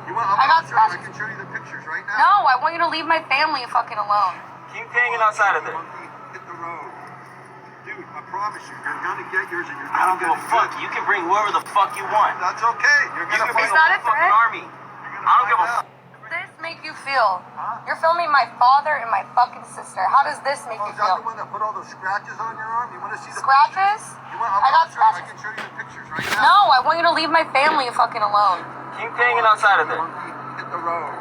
You want, I got I can show you the pictures right now. No, I want you to leave my family fucking alone. Keep hanging outside of there. Monkey, hit the road. Dude, I promise you, you're gonna get yours and you're I gonna don't give get a fuck. You can bring whoever the fuck you want. That's okay. You're You gonna can bring Is that a a fucking threat? army. I don't give a fuck. How does this make you feel? You're filming my father and my fucking sister. How does this make Oh, you is that feel? the one that put all those scratches on your arm? You want to see the Scratches? pictures? You want, I got I scratches. can show you the pictures right now. No, I want you to leave my family fucking alone. Keep hanging outside of there. Monkey, hit the road.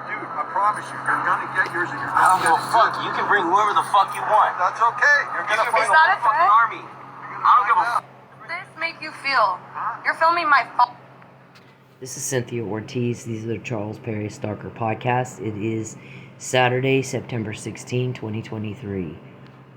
Dude, I promise you, you're gonna get yours and you're I don't gonna give get a fuck. You can bring whoever the fuck you want. That's okay. You're You gonna can bring Is that a a fucking threat? army. I don't give a fuck. How does this make you feel? You're filming my father. This is Cynthia Ortiz. These are the Charles Perry Stalker podcast. It is Saturday, September 16, 2023.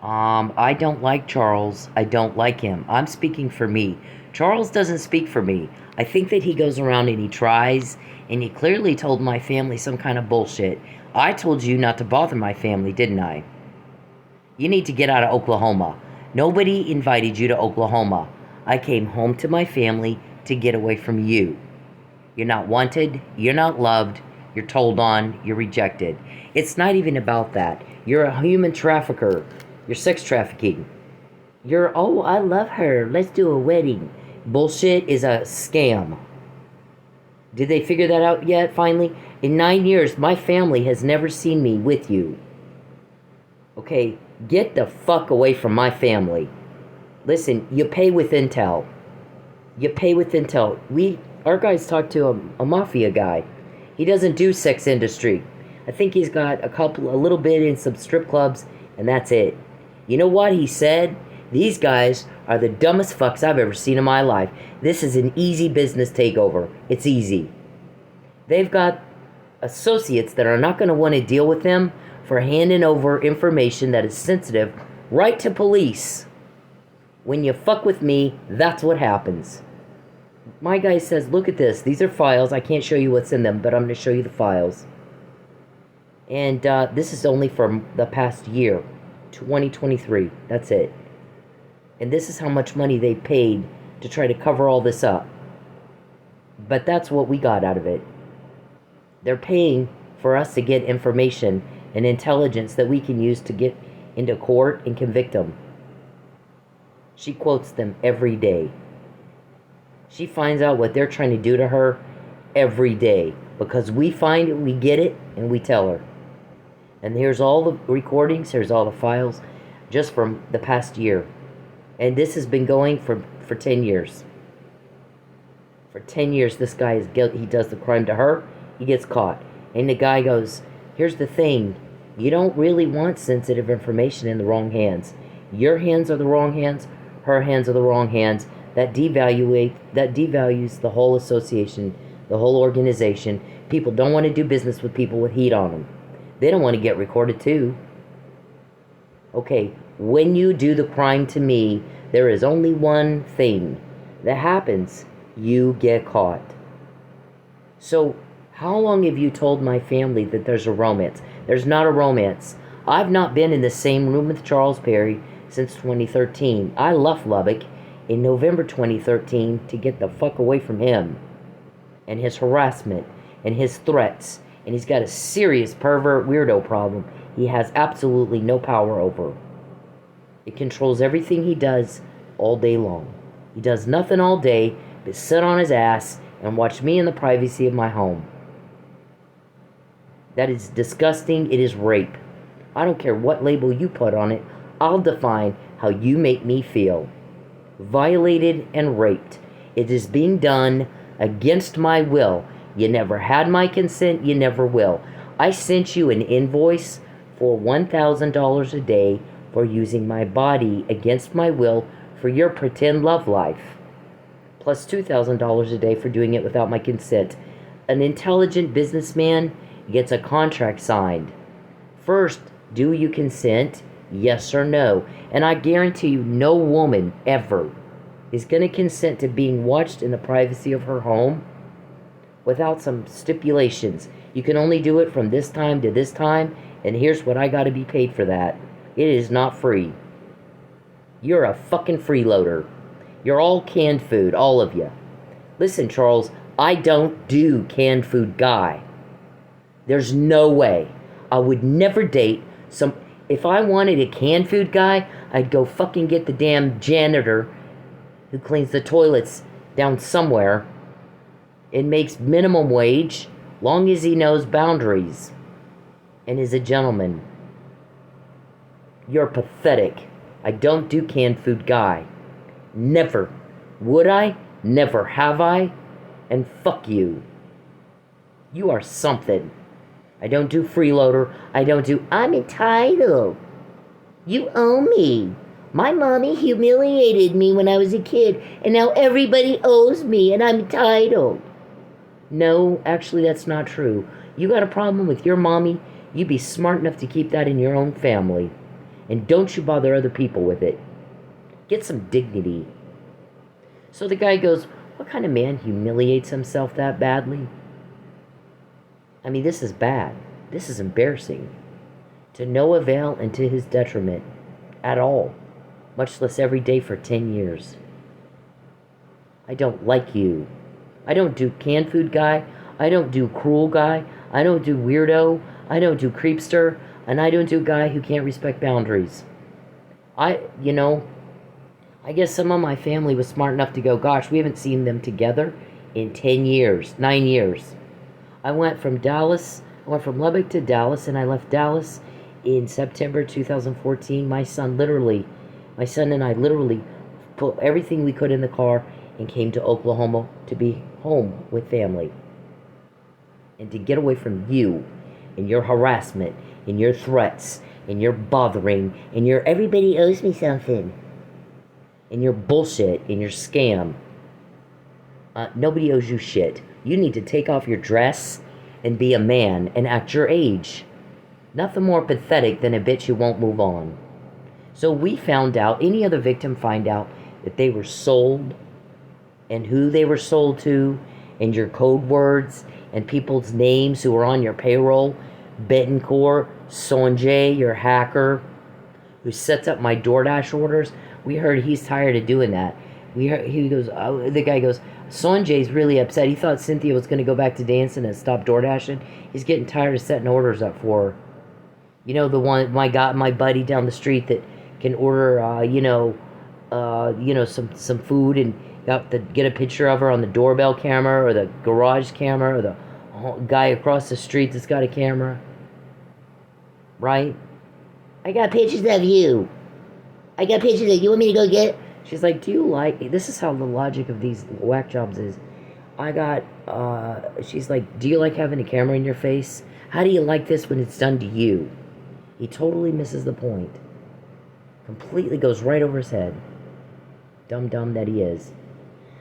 I don't like Charles. I don't like him. I'm speaking for me. Charles doesn't speak for me. I think that he goes around and he tries, and he clearly told my family some kind of bullshit. I told you not to bother my family, didn't I? You need to get out of Oklahoma. Nobody invited you to Oklahoma. I came home to my family to get away from you. You're not wanted, you're not loved, you're told on, you're rejected. It's not even about that. You're a human trafficker. You're sex trafficking. You're, oh, I love her, let's do a wedding. Bullshit is a scam. Did they figure that out yet, finally? In 9 years, my family has never seen me with you. Okay, get the fuck away from my family. Listen, you pay with intel. You pay with intel. Our guys talked to a mafia guy. He doesn't do sex industry. I think he's got a little bit in some strip clubs, and that's it. You know what he said? These guys are the dumbest fucks I've ever seen in my life. This is an easy business takeover. It's easy. They've got associates that are not going to want to deal with them for handing over information that is sensitive right to police. When you fuck with me, that's what happens. My guy says, look at this. These are files. I can't show you what's in them, but I'm going to show you the files. And this is only from the past year, 2023. That's it. And this is how much money they paid to try to cover all this up. But that's what we got out of it. They're paying for us to get information and intelligence that we can use to get into court and convict them. She quotes them every day. She finds out what they're trying to do to her every day. Because we find it, we get it, and we tell her. And here's all the recordings, here's all the files, just from the past year. And this has been going for 10 years. For 10 years, this guy is guilty. He does the crime to her, he gets caught. And the guy goes, here's the thing. You don't really want sensitive information in the wrong hands. Your hands are the wrong hands, her hands are the wrong hands. That devalues the whole association, the whole organization. People don't want to do business with people with heat on them. They don't want to get recorded too. Okay, when you do the crime to me, there is only one thing that happens. You get caught. So, how long have you told my family that there's a romance? There's not a romance. I've not been in the same room with Charles Perry since 2013. I left Lubbock in November 2013 to get the fuck away from him and his harassment and his threats. And he's got a serious pervert weirdo problem he has absolutely no power over. It controls everything he does all day long. He does nothing all day but sit on his ass and watch me in the privacy of my home. That is disgusting. It is rape. I don't care what label you put on it. I'll define how you make me feel. Violated and raped. It is being done against my will. You never had my consent, you never will. I sent you an invoice for $1,000 a day for using my body against my will for your pretend love life, plus $2,000 a day for doing it without my consent. An intelligent businessman gets a contract signed. First, do you consent? Yes or no? And I guarantee you, no woman ever is going to consent to being watched in the privacy of her home without some stipulations. You can only do it from this time to this time, and here's what I got to be paid for that. It is not free. You're a fucking freeloader. You're all canned food, all of you. Listen, Charles, I don't do canned food guy. There's no way. I would never date some... If I wanted a canned food guy, I'd go fucking get the damn janitor who cleans the toilets down somewhere and makes minimum wage, long as he knows boundaries and is a gentleman. You're pathetic. I don't do canned food guy. Never. Would I? Never have I. And fuck you. You are something. I don't do freeloader. I don't do, I'm entitled. You owe me. My mommy humiliated me when I was a kid, and now everybody owes me, and I'm entitled. No, actually, that's not true. You got a problem with your mommy, you be smart enough to keep that in your own family. And don't you bother other people with it. Get some dignity. So the guy goes, what kind of man humiliates himself that badly? I mean, this is bad. This is embarrassing. To no avail and to his detriment at all. Much less every day for 10 years. I don't like you. I don't do canned food guy. I don't do cruel guy. I don't do weirdo. I don't do creepster. And I don't do guy who can't respect boundaries. I guess some of my family was smart enough to go, gosh, we haven't seen them together in 10 years, 9 years. I went from Lubbock to Dallas, and I left Dallas in September 2014. My son and I literally put everything we could in the car and came to Oklahoma to be home with family. And to get away from you and your harassment and your threats and your bothering and your everybody owes me something and your bullshit and your scam. Nobody owes you shit. You need to take off your dress and be a man and act your age. Nothing more pathetic than a bitch who won't move on. So we found out, any other victim find out that they were sold and who they were sold to and your code words and people's names who were on your payroll. Betancourt, Sanjay, your hacker, who sets up my DoorDash orders. We heard he's tired of doing that. The guy goes, Sanjay's really upset. He thought Cynthia was going to go back to dancing and stop DoorDashing. He's getting tired of setting orders up for her. You know, the one, my buddy down the street that can order, some food and get a picture of her on the doorbell camera or the garage camera or the guy across the street that's got a camera. Right? I got pictures of you. You want me to go get? She's like, this is how the logic of these whack jobs is. She's like, do you like having a camera in your face? How do you like this when it's done to you? He totally misses the point. Completely goes right over his head. Dumb that he is.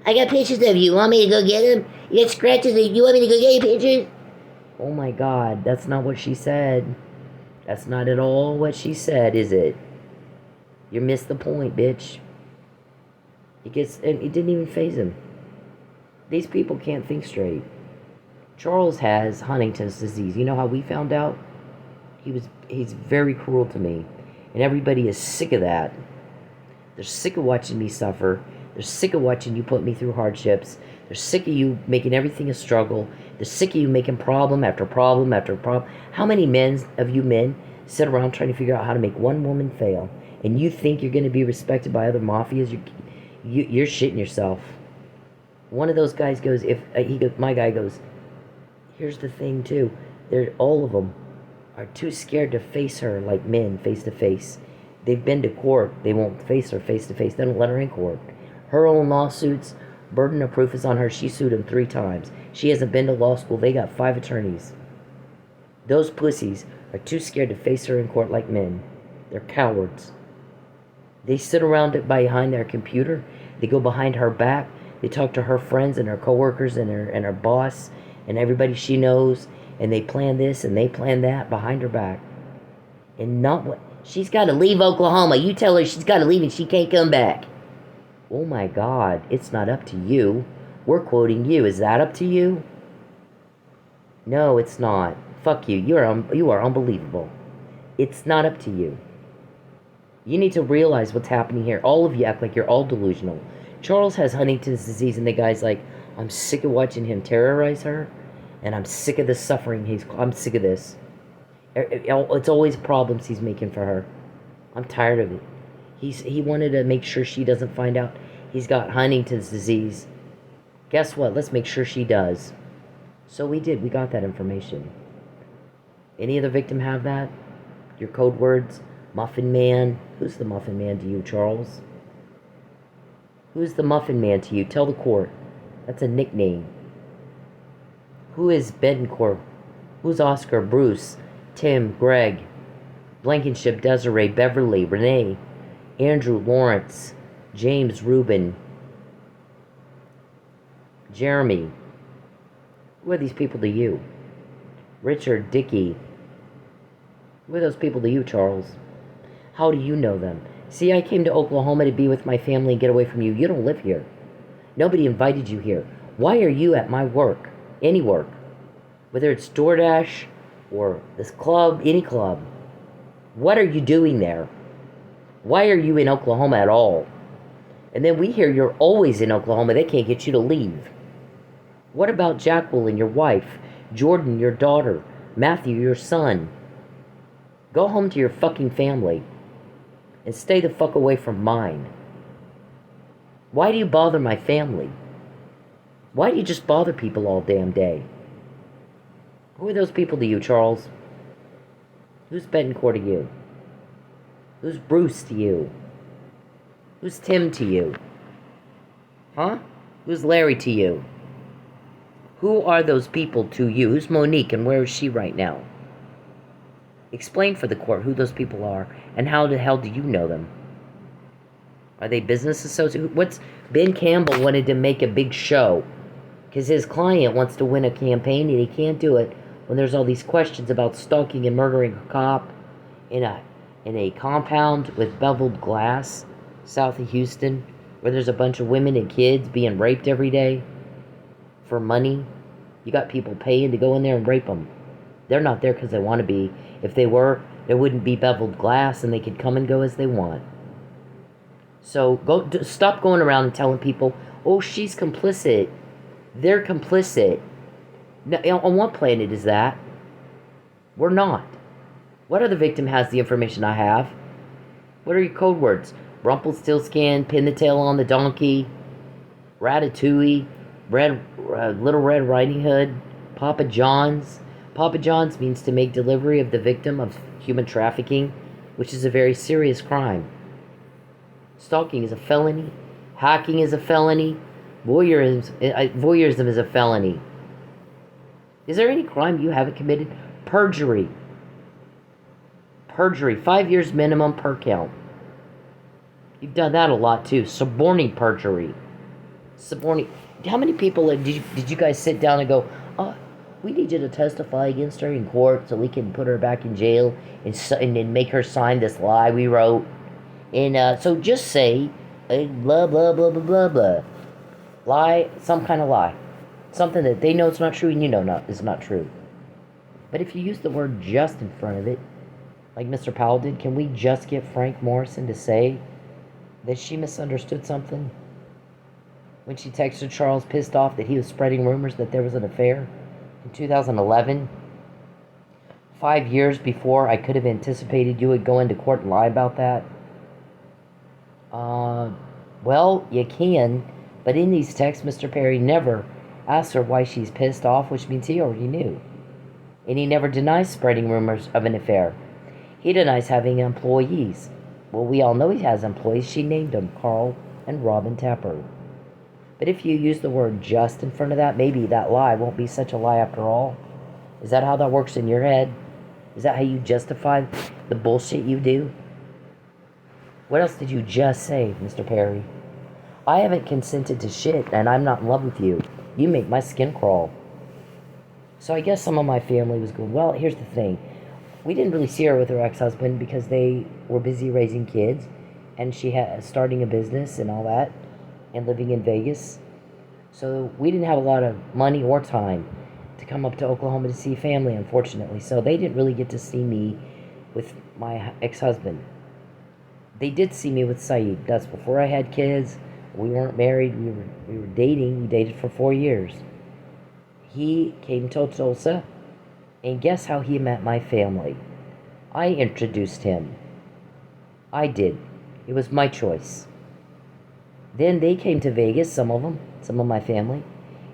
I got pictures of you. Want me to go get them? You got scratches. You want me to go get your pictures? Oh my God, that's not what she said. That's not at all what she said, is it? You missed the point, bitch. And it didn't even faze him. These people can't think straight. Charles has Huntington's disease. You know how we found out? He's very cruel to me. And everybody is sick of that. They're sick of watching me suffer. They're sick of watching you put me through hardships. They're sick of you making everything a struggle. They're sick of you making problem after problem after problem. How many of you men sit around trying to figure out how to make one woman fail? And you think you're going to be respected by other mafias? You're shitting yourself. One of those guys goes, my guy goes, here's the thing too. All of them are too scared to face her like men face to face. They've been to court. They won't face her face to face. They don't let her in court. Her own lawsuits, burden of proof is on her. She sued him 3 times. She hasn't been to law school. They got 5 attorneys. Those pussies are too scared to face her in court like men. They're cowards. They sit around behind their computer. They go behind her back. They talk to her friends and her coworkers and her boss and everybody she knows. And they plan this and they plan that behind her back. And not what... She's got to leave Oklahoma. You tell her she's got to leave and she can't come back. Oh my God, it's not up to you. We're quoting you. Is that up to you? No, it's not. Fuck you. You are unbelievable. It's not up to you. You need to realize what's happening here. All of you act like you're all delusional. Charles has Huntington's disease and the guy's like, I'm sick of watching him terrorize her, and I'm sick of the suffering I'm sick of this. It's always problems he's making for her. I'm tired of it. He wanted to make sure she doesn't find out he's got Huntington's disease. Guess what? Let's make sure she does. So we did. We got that information. Any other victim have that? Your code words? Muffin Man? Who's the Muffin Man to you, Charles? Who's the Muffin Man to you? Tell the court. That's a nickname. Who is Betancourt? Who's Oscar, Bruce, Tim, Greg, Blankenship, Desiree, Beverly, Renee, Andrew, Lawrence, James, Reuben, Jeremy? Who are these people to you? Richard, Dickey. Who are those people to you, Charles? How do you know them? See, I came to Oklahoma to be with my family and get away from you. You don't live here. Nobody invited you here. Why are you at my work? Any work. Whether it's DoorDash or this club, any club. What are you doing there? Why are you in Oklahoma at all? And then we hear you're always in Oklahoma. They can't get you to leave. What about Jacqueline, your wife? Jordan, your daughter? Matthew, your son? Go home to your fucking family. And stay the fuck away from mine. Why do you bother my family? Why do you just bother people all damn day? Who are those people to you, Charles? Who's Betancourt to you? Who's Bruce to you? Who's Tim to you? Huh? Who's Larry to you? Who are those people to you? Who's Monique and where is she right now? Explain for the court who those people are and how the hell do you know them? Are they business associates? Ben Campbell wanted to make a big show because his client wants to win a campaign and he can't do it when there's all these questions about stalking and murdering a cop in a compound with beveled glass south of Houston where there's a bunch of women and kids being raped every day for money. You got people paying to go in there and rape them. They're not there because they want to be. If they were, there wouldn't be beveled glass and they could come and go as they want. So stop going around and telling people, oh, she's complicit. They're complicit. Now, on what planet is that? We're not. What other victim has the information I have? What are your code words? Rumpelstiltskin, pin the tail on the donkey, Ratatouille, Little Red Riding Hood, Papa John's. Papa John's means to make delivery of the victim of human trafficking, which is a very serious crime. Stalking is a felony. Hacking is a felony. Voyeurism is a felony. Is there any crime you haven't committed? Perjury. Perjury. 5 years minimum per count. You've done that a lot too. Suborning perjury. Suborning. How many people did you guys sit down and go, oh, we need you to testify against her in court so we can put her back in jail and then make her sign this lie we wrote? And so just say, blah, blah, blah, blah, blah, blah. Lie, some kind of lie. Something that they know it's not true and you know is not true. But if you use the word just in front of it, like Mr. Powell did, can we just get Frank Morrison to say that she misunderstood something? When she texted Charles pissed off that he was spreading rumors that there was an affair in 2011, 5 years before I could have anticipated you would go into court and lie about that. Well, you can, but in these texts, Mr. Perry never asks her why she's pissed off, which means he already knew. And he never denies spreading rumors of an affair. He denies having employees. Well, we all know he has employees. She named them Carl and Robin Tapper. But if you use the word just in front of that, maybe that lie won't be such a lie after all. Is that how that works in your head? Is that how you justify the bullshit you do? What else did you just say, Mr. Perry? I haven't consented to shit, and I'm not in love with you. You make my skin crawl. So I guess some of my family was going, well, here's the thing. We didn't really see her with her ex-husband because they were busy raising kids, and she had starting a business and all that, and living in Vegas. So we didn't have a lot of money or time to come up to Oklahoma to see family, unfortunately. So they didn't really get to see me with my ex-husband. They did see me with Saeed. That's before I had kids, We weren't married. We were dating. We dated for 4 years. He came to Tulsa, and guess how he met my family? I introduced him. I did. It was my choice. Then they came to Vegas, some of them, some of my family,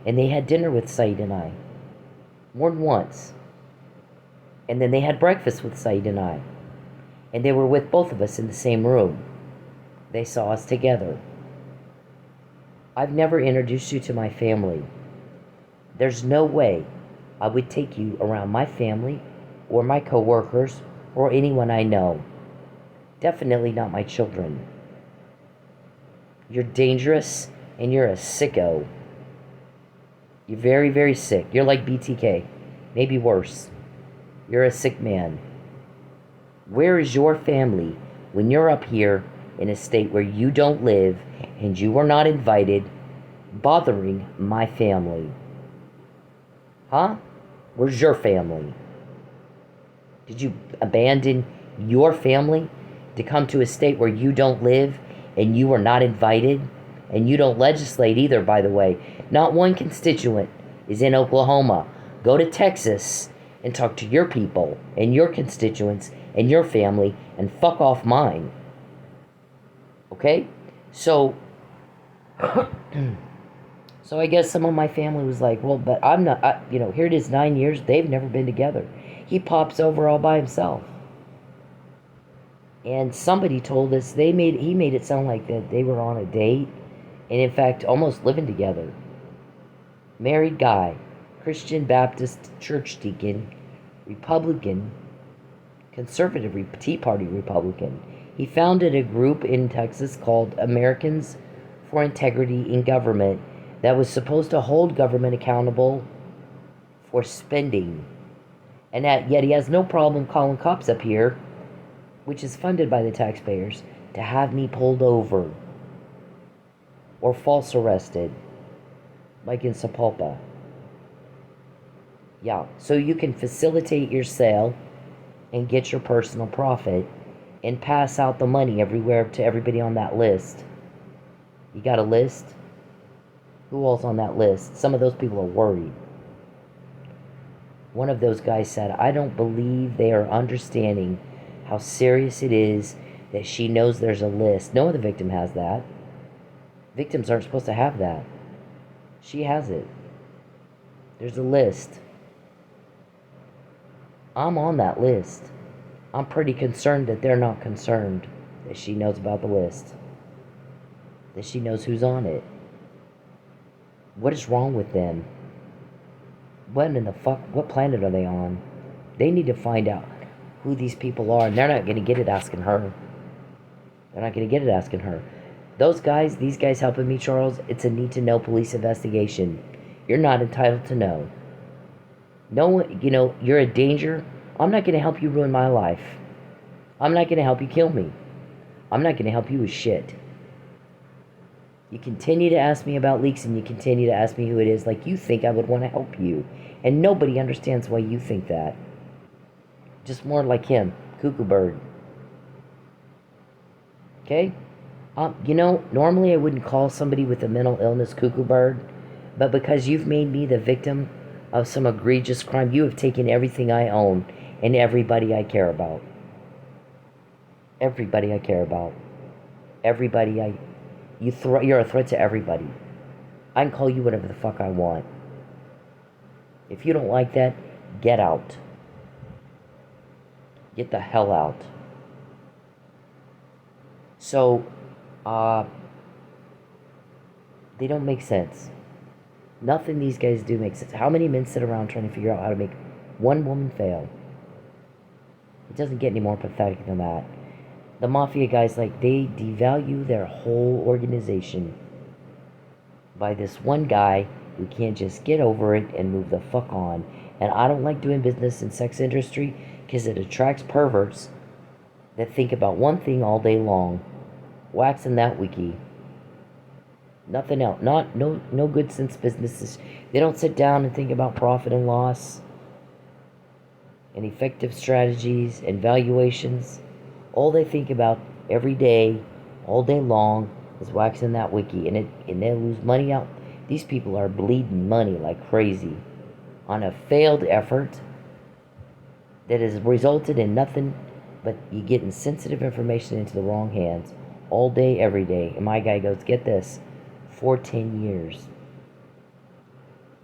and they had dinner with Said and I. More than once. And then they had breakfast with Said and I. And they were with both of us in the same room. They saw us together. I've never introduced you to my family. There's no way I would take you around my family or my coworkers or anyone I know. Definitely not my children. You're dangerous and you're a sicko. You're very, very sick. You're like BTK. Maybe worse. You're a sick man. Where is your family when you're up here in a state where you don't live and you are not invited, bothering my family? Huh? Where's your family? Did you abandon your family to come to a state where you don't live and you are not invited? And you don't legislate either, by the way. Not one constituent is in Oklahoma. Go to Texas and talk to your people and your constituents and your family and fuck off mine. Okay? So I guess some of my family was like, well, but I'm not, here it is 9 years, they've never been together. He pops over all by himself. And somebody told us, he made it sound like that they were on a date, and in fact, almost living together. Married guy, Christian Baptist church deacon, Republican, conservative Tea Party Republican. He founded a group in Texas called Americans for Integrity in Government that was supposed to hold government accountable for spending. And yet he has no problem calling cops up here, which is funded by the taxpayers, to have me pulled over or false arrested, like in Sapulpa. Yeah, so you can facilitate your sale and get your personal profit and pass out the money everywhere to everybody on that list. You got a list? Who else on that list? Some of those people are worried. One of those guys said, I don't believe they are understanding how serious it is that she knows there's a list. No other victim has that. Victims aren't supposed to have that. She has it. There's a list. I'm on that list. I'm pretty concerned that they're not concerned that she knows about the list. That she knows who's on it. What is wrong with them? What in the fuck? What planet are they on? They need to find out who these people are, and they're not going to get it asking her. They're not going to get it asking her. These guys helping me, Charles, it's a need-to-know police investigation. You're not entitled to know. No one, you're a danger. I'm not going to help you ruin my life. I'm not going to help you kill me. I'm not going to help you with shit. You continue to ask me about leaks, and you continue to ask me who it is, like you think I would want to help you. And nobody understands why you think that. Just more like him, cuckoo bird. Okay? Normally I wouldn't call somebody with a mental illness cuckoo bird, but because you've made me the victim of some egregious crime, you have taken everything I own and everybody I care about. Everybody I care about. You're a threat to everybody. I can call you whatever the fuck I want. If you don't like that, get out. Get the hell out. So, they don't make sense. Nothing these guys do makes sense. How many men sit around trying to figure out how to make one woman fail? It doesn't get any more pathetic than that. The mafia guys, they devalue their whole organization by this one guy who can't just get over it and move the fuck on. And I don't like doing business in sex industry because it attracts perverts that think about one thing all day long. Waxing that wiki. Nothing else. No good sense businesses. They don't sit down and think about profit and loss and effective strategies and valuations. All they think about every day, all day long, is waxing that wiki, and they lose money out. These people are bleeding money like crazy on a failed effort that has resulted in nothing but you getting sensitive information into the wrong hands all day, every day. And my guy goes, get this, for 10 years.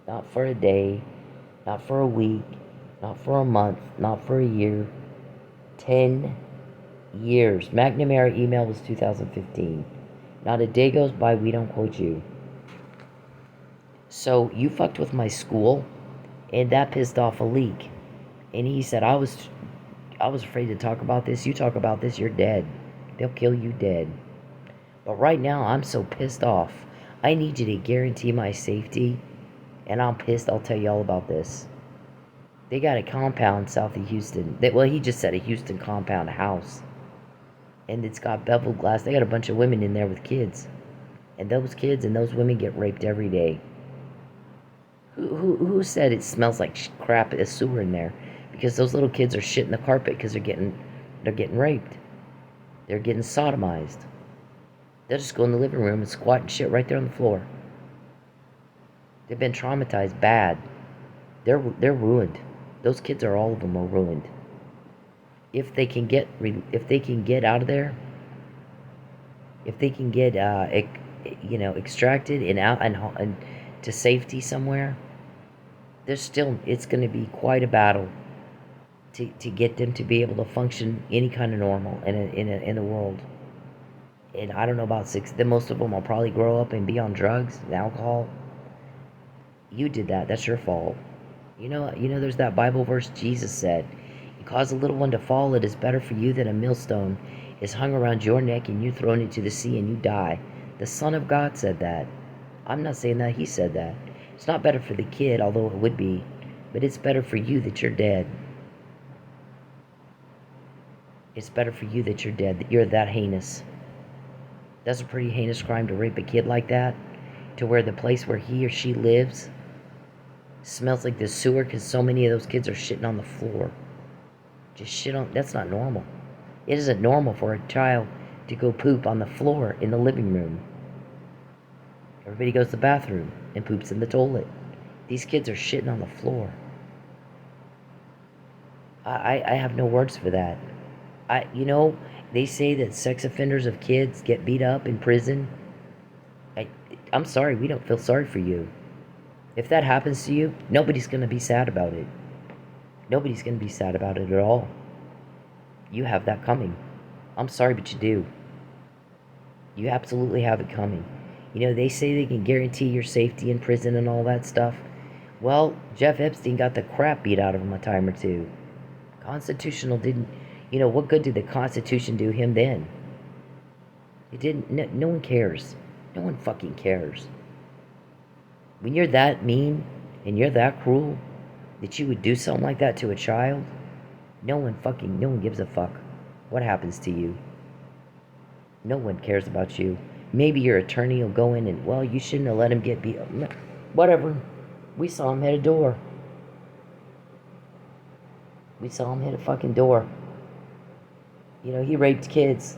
Not for a day, not for a week, not for a month, not for a year. 10 years. McNamara email was 2015. Not a day goes by we don't quote you. So you fucked with my school, and that pissed off a leak. And he said, I was afraid to talk about this. You talk about this, you're dead. They'll kill you dead. But right now, I'm so pissed off. I need you to guarantee my safety. And I'm pissed. I'll tell you all about this. They got a compound south of Houston. Well, he just said a Houston compound house. And it's got beveled glass. They got a bunch of women in there with kids. And those kids and those women get raped every day. Who said it smells like crap, a sewer in there? Because those little kids are shitting the carpet because they're getting raped. They're getting sodomized. They'll just go in the living room and squat and shit right there on the floor. They've been traumatized bad. They're ruined. Those kids are, all of them are ruined. If they can get out of there, if they can get extracted and out and to safety somewhere, it's going to be quite a battle to get them to be able to function any kind of normal in the world. And I don't know about then most of them will probably grow up and be on drugs and alcohol. You did that. That's your fault. You know, there's that Bible verse Jesus said, you cause a little one to fall, it is better for you than a millstone is hung around your neck and you thrown into the sea and you die. The Son of God said that. I'm not saying that, he said that. It's not better for the kid, although it would be, but it's better for you that you're dead. It's better for you that you're dead, that you're that heinous. That's a pretty heinous crime to rape a kid like that, to where the place where he or she lives smells like the sewer because so many of those kids are shitting on the floor. Just shit on, that's not normal. It isn't normal for a child to go poop on the floor in the living room. Everybody goes to the bathroom and poops in the toilet. These kids are shitting on the floor. I have no words for that. They say that sex offenders of kids get beat up in prison. I'm sorry, we don't feel sorry for you. If that happens to you, nobody's going to be sad about it. Nobody's going to be sad about it at all. You have that coming. I'm sorry, but you do. You absolutely have it coming. They say they can guarantee your safety in prison and all that stuff. Well, Jeff Epstein got the crap beat out of him a time or two. Constitutional didn't... what good did the Constitution do him then? It didn't... No one cares. No one fucking cares. When you're that mean and you're that cruel that you would do something like that to a child, no one gives a fuck what happens to you. No one cares about you. Maybe your attorney will go in and, well, you shouldn't have let him get beat up. Whatever. We saw him hit a door. We saw him hit a fucking door. He raped kids.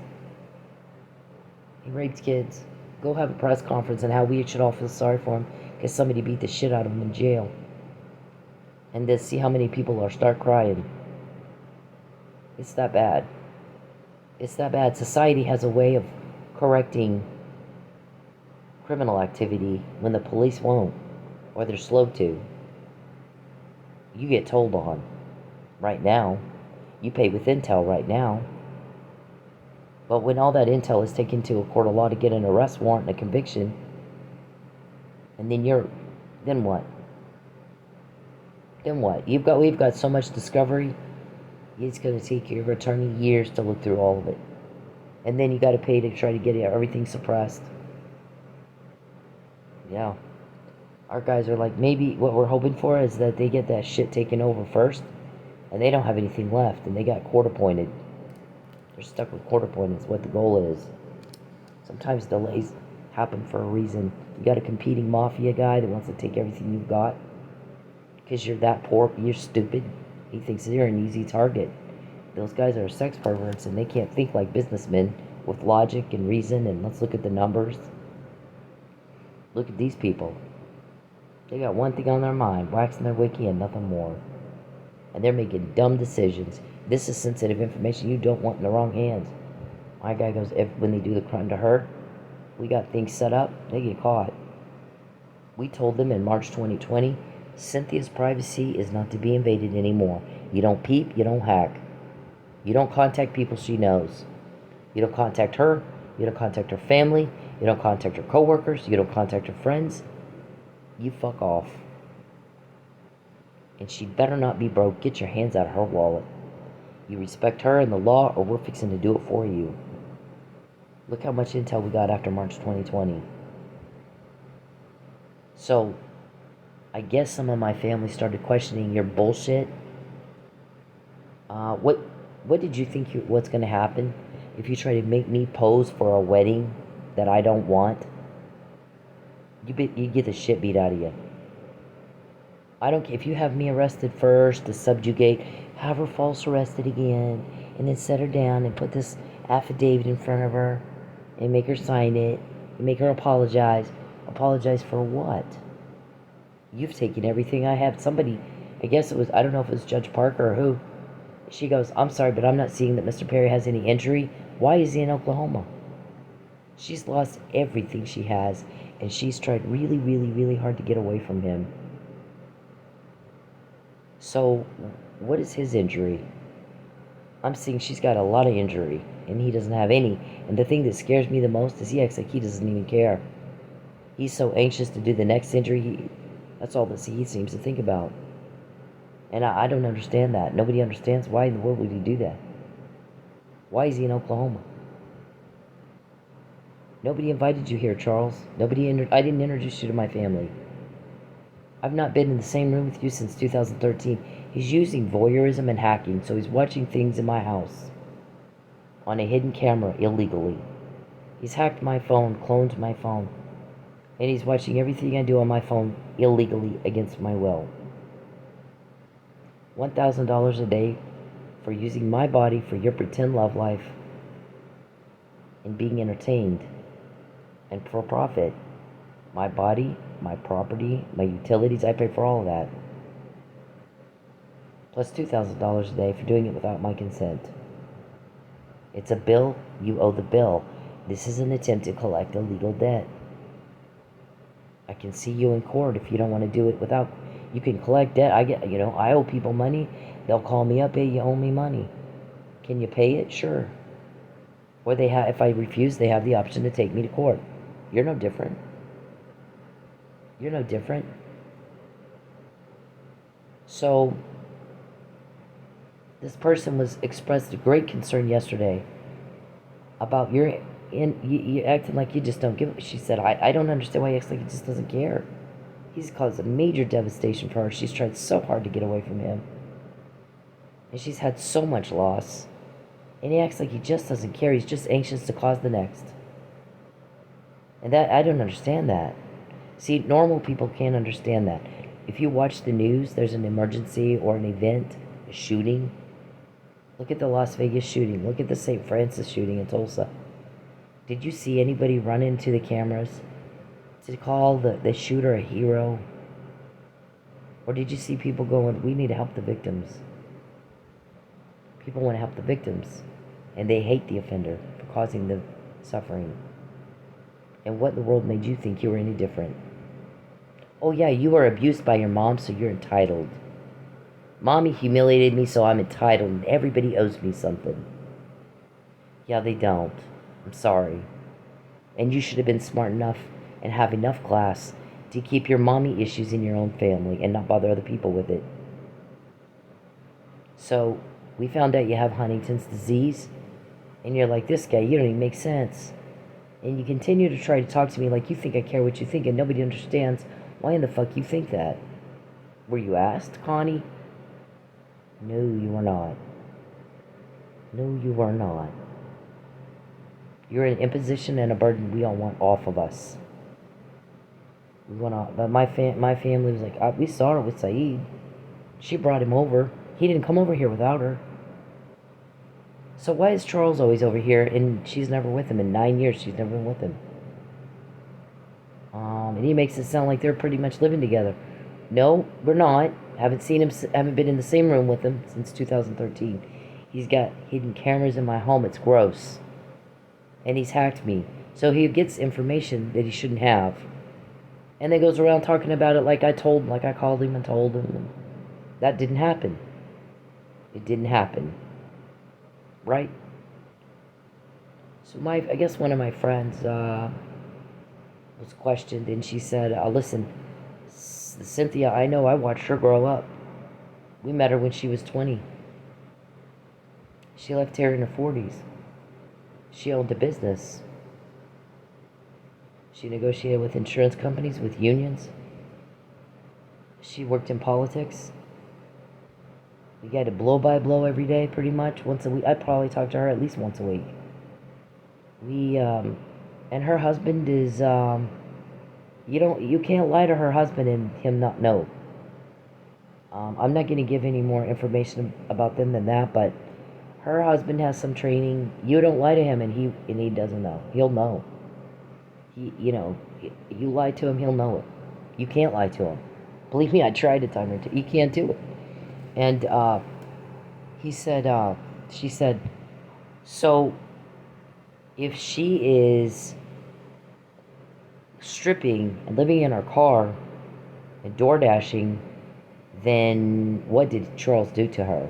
He raped kids. Go have a press conference on how we should all feel sorry for him because somebody beat the shit out of him in jail. And then see how many people start crying. It's that bad. It's that bad. Society has a way of correcting criminal activity when the police won't, or they're slow to. You get told on right now. You pay with intel right now. But when all that intel is taken to a court of law to get an arrest warrant and a conviction, and then what? Then what? We've got so much discovery, it's going to take your attorney years to look through all of it. And then you got to pay to try to get everything suppressed. Yeah. Our guys are like, maybe what we're hoping for is that they get that shit taken over first, and they don't have anything left, and they got court appointed. They're stuck with court appointed is what the goal is. Sometimes delays happen for a reason. You got a competing mafia guy that wants to take everything you've got because you're that poor, you're stupid. He thinks you're an easy target. Those guys are sex perverts and they can't think like businessmen. with logic and reason, and let's look at the numbers. Look at these people. They got one thing on their mind, waxing their wiki and nothing more. And they're making dumb decisions. This is sensitive information you don't want in the wrong hands. My guy goes, when they do the crime to her, we got things set up, they get caught. We told them in March 2020, Cynthia's privacy is not to be invaded anymore. You don't peep, you don't hack. You don't contact people she knows. You don't contact her, you don't contact her family, you don't contact her coworkers, you don't contact her friends. You fuck off. And she better not be broke. Get your hands out of her wallet. You respect her and the law, or we're fixing to do it for you. Look how much intel we got after March 2020. So, I guess some of my family started questioning your bullshit. What did you think what's going to happen if you try to make me pose for a wedding that I don't want? You get the shit beat out of you. I don't care if you have me arrested first, to subjugate, have her false arrested again, and then set her down and put this affidavit in front of her and make her sign it and make her apologize. Apologize for what? You've taken everything I have. Somebody, I guess it was, I don't know if it was Judge Parker or who. She goes, I'm sorry, but I'm not seeing that Mr. Perry has any injury. Why is he in Oklahoma? She's lost everything she has, and she's tried really, really, really hard to get away from him. So, what is his injury? I'm seeing she's got a lot of injury, and he doesn't have any. And the thing that scares me the most is he acts like he doesn't even care. He's so anxious to do the next injury, that's all that he seems to think about. And I don't understand that. Nobody understands why in the world would he do that. Why is he in Oklahoma? Nobody invited you here, Charles. I didn't introduce you to my family. I've not been in the same room with you since 2013. He's using voyeurism and hacking, so he's watching things in my house on a hidden camera illegally. He's hacked my phone, cloned my phone, and he's watching everything I do on my phone illegally against my will. $1,000 a day for using my body for your pretend love life and being entertained and for profit. My body, my property, my utilities, I pay for all of that. Plus $2,000 a day for doing it without my consent. It's a bill, you owe the bill. This is an attempt to collect a legal debt. I can see you in court if you don't want to do it without. You can collect debt. I owe people money. They'll call me up, hey, you owe me money. Can you pay it? Sure. Or if I refuse, they have the option to take me to court. You're no different. You're no different. So, this person expressed a great concern yesterday about you acting like you just don't give. She said, I don't understand why he acts like he just doesn't care. He's caused a major devastation for her. She's tried so hard to get away from him. And she's had so much loss. And he acts like he just doesn't care. He's just anxious to cause the next. And that, I don't understand that. See, normal people can't understand that. If you watch the news, there's an emergency or an event, a shooting. Look at the Las Vegas shooting. Look at the St. Francis shooting in Tulsa. Did you see anybody run into the cameras to call the shooter a hero? Or did you see people going, we need to help the victims? People want to help the victims. And they hate the offender for causing the suffering. And what in the world made you think you were any different? Oh yeah, you were abused by your mom, so you're entitled. Mommy humiliated me, so I'm entitled, and everybody owes me something. Yeah, they don't. I'm sorry. And you should have been smart enough and have enough class to keep your mommy issues in your own family and not bother other people with it. So, we found out you have Huntington's disease, and you're like, this guy, you don't even make sense. And you continue to try to talk to me like you think I care what you think, and nobody understands why in the fuck you think that. Were you asked, Connie? No, you were not. No, you are not. You're an imposition and a burden we all want off of us. We want off. But my family was like, we saw her with Saeed. She brought him over. He didn't come over here without her. So why is Charles always over here and she's never with him? In 9 years, she's never been with him. And he makes it sound like they're pretty much living together. No, we're not. Haven't seen him. Haven't been in the same room with him since 2013. He's got hidden cameras in my home. It's gross. And he's hacked me. So he gets information that he shouldn't have. And then goes around talking about it like I called him and told him. And that didn't happen. It didn't happen. Right? So I guess one of my friends was questioned, and she said, listen, Cynthia, I know, I watched her grow up. We met her when she was 20. She left here in her 40s. She owned a business. She negotiated with insurance companies, with unions. She worked in politics. We got a blow by blow every day, pretty much. Once a week. I probably talk to her at least once a week. And her husband is, you can't lie to her husband and him not know. I'm not going to give any more information about them than that, but her husband has some training. You don't lie to him and he doesn't know. He'll know. You lie to him, he'll know it. You can't lie to him. Believe me, I tried a time or two. You can't do it. And she said, so if she is stripping and living in her car and door dashing, then what did Charles do to her?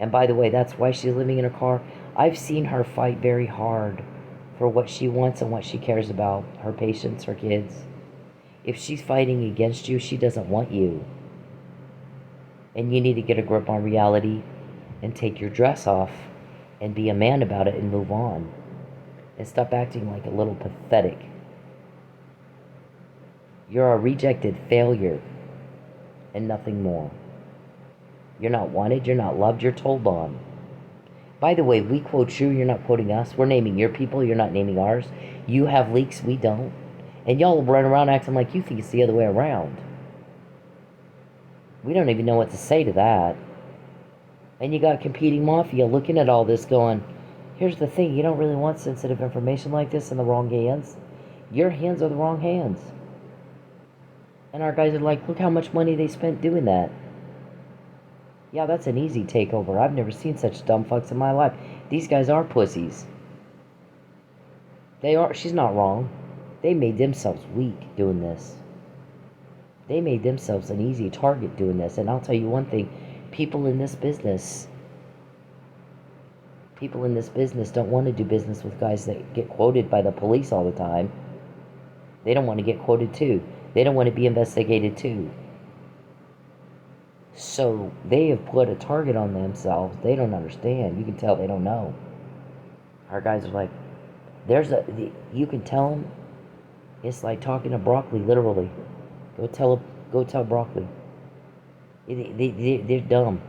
And by the way, that's why she's living in her car. I've seen her fight very hard for what she wants and what she cares about. Her patients, her kids. If she's fighting against you, she doesn't want you. And you need to get a grip on reality and take your dress off and be a man about it and move on. And stop acting like a little pathetic. You're a rejected failure and nothing more. You're not wanted, you're not loved, you're told on. By the way, we quote you, you're not quoting us. We're naming your people, you're not naming ours. You have leaks, we don't. And y'all run around acting like you think it's the other way around. We don't even know what to say to that. And you got competing mafia looking at all this going, here's the thing, you don't really want sensitive information like this in the wrong hands. Your hands are the wrong hands. And our guys are like, look how much money they spent doing that. Yeah, that's an easy takeover. I've never seen such dumb fucks in my life. These guys are pussies. They are. She's not wrong. They made themselves weak doing this. They made themselves an easy target doing this. And I'll tell you one thing. People in this business don't want to do business with guys that get quoted by the police all the time. They don't want to get quoted too. They don't want to be investigated too. So they have put a target on themselves. They don't understand. You can tell they don't know. Our guys are like, you can tell them, it's like talking to broccoli, literally. Go tell broccoli. They're dumb.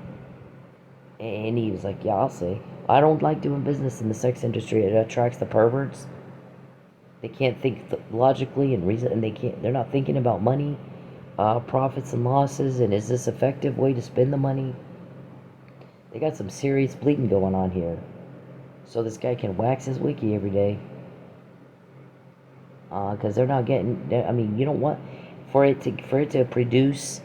And he was like, yeah, I'll say. I don't like doing business in the sex industry. It attracts the perverts. They can't think logically and reason, and they're not thinking about money. Profits and losses, and is this effective way to spend the money? They got some serious bleeding going on here. So this guy can wax his wiki every day. Because they're not getting, you don't want, for it to produce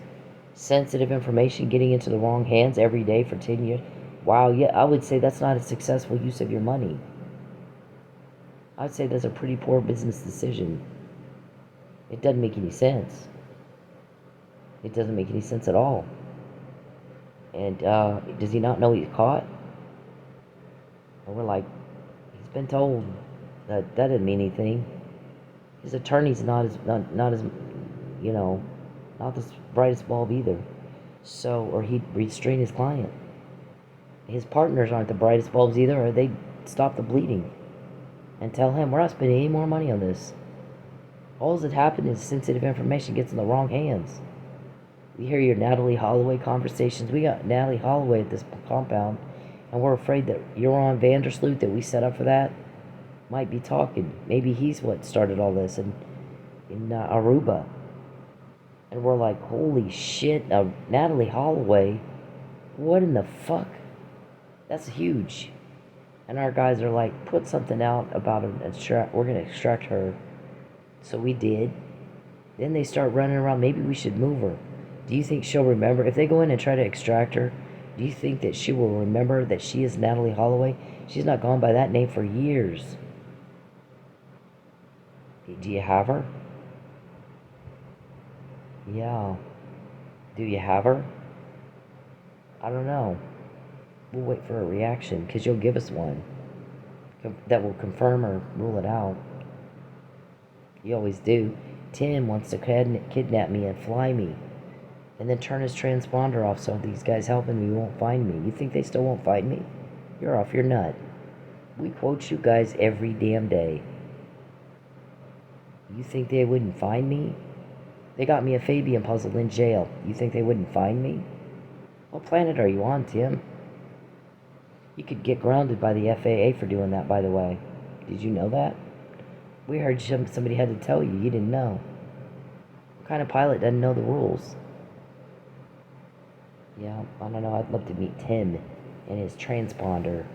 sensitive information getting into the wrong hands every day for 10 years. Wow, yeah, I would say that's not a successful use of your money. I'd say that's a pretty poor business decision. It doesn't make any sense. It doesn't make any sense at all. And does he not know he's caught? And we're like, he's been told that doesn't mean anything. His attorney's not as not as the brightest bulb either. So, or he'd restrain his client. His partners aren't the brightest bulbs either, or they'd stop the bleeding and tell him, we're not spending any more money on this. All that happened is sensitive information gets in the wrong hands. We hear your Natalie Holloway conversations. We got Natalie Holloway at this compound, and we're afraid that Joran Vandersloot that we set up for that might be talking. Maybe he's what started all this in Aruba. And we're like, holy shit, Natalie Holloway, what in the fuck? That's huge. And our guys are like, put something out about an extract. We're going to extract her. So we did. Then they start running around. Maybe we should move her. Do you think she'll remember? If they go in and try to extract her, do you think that she will remember that she is Natalie Holloway? She's not gone by that name for years. Do you have her? Yeah. Do you have her? I don't know. We'll wait for a reaction, because you'll give us one that will confirm or rule it out. You always do. Tim wants to kidnap me and fly me, and then turn his transponder off so these guys helping me won't find me. You think they still won't find me? You're off your nut. We quote you guys every damn day. You think they wouldn't find me? They got me a Fabian puzzle in jail. You think they wouldn't find me? What planet are you on, Tim? You could get grounded by the FAA for doing that, by the way. Did you know that? We heard somebody had to tell you. You didn't know. What kind of pilot doesn't know the rules? Yeah, I don't know. I'd love to meet Tim and his transponder.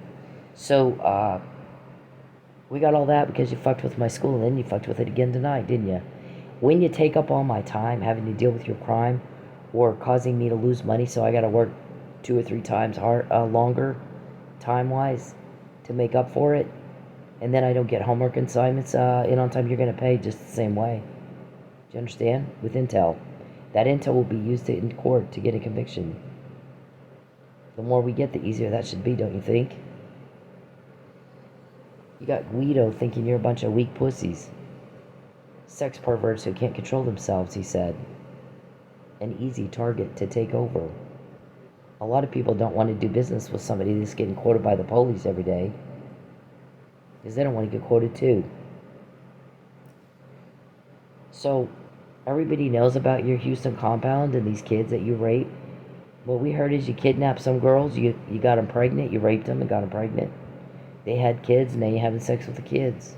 So, we got all that because you fucked with my school, and then you fucked with it again tonight, didn't you? When you take up all my time having to deal with your crime or causing me to lose money so I got to work 2 or 3 times longer time-wise to make up for it, and then I don't get homework assignments in on time, you're going to pay just the same way. Do you understand? With intel. That intel will be used in court to get a conviction. The more we get, the easier that should be, don't you think? You got Guido thinking you're a bunch of weak pussies. Sex perverts who can't control themselves, he said. An easy target to take over. A lot of people don't want to do business with somebody that's getting quoted by the police every day, because they don't want to get quoted too. So, everybody knows about your Houston compound and these kids that you rape. What we heard is you kidnapped some girls, you got them pregnant, you raped them and got them pregnant. They had kids, and now you're having sex with the kids.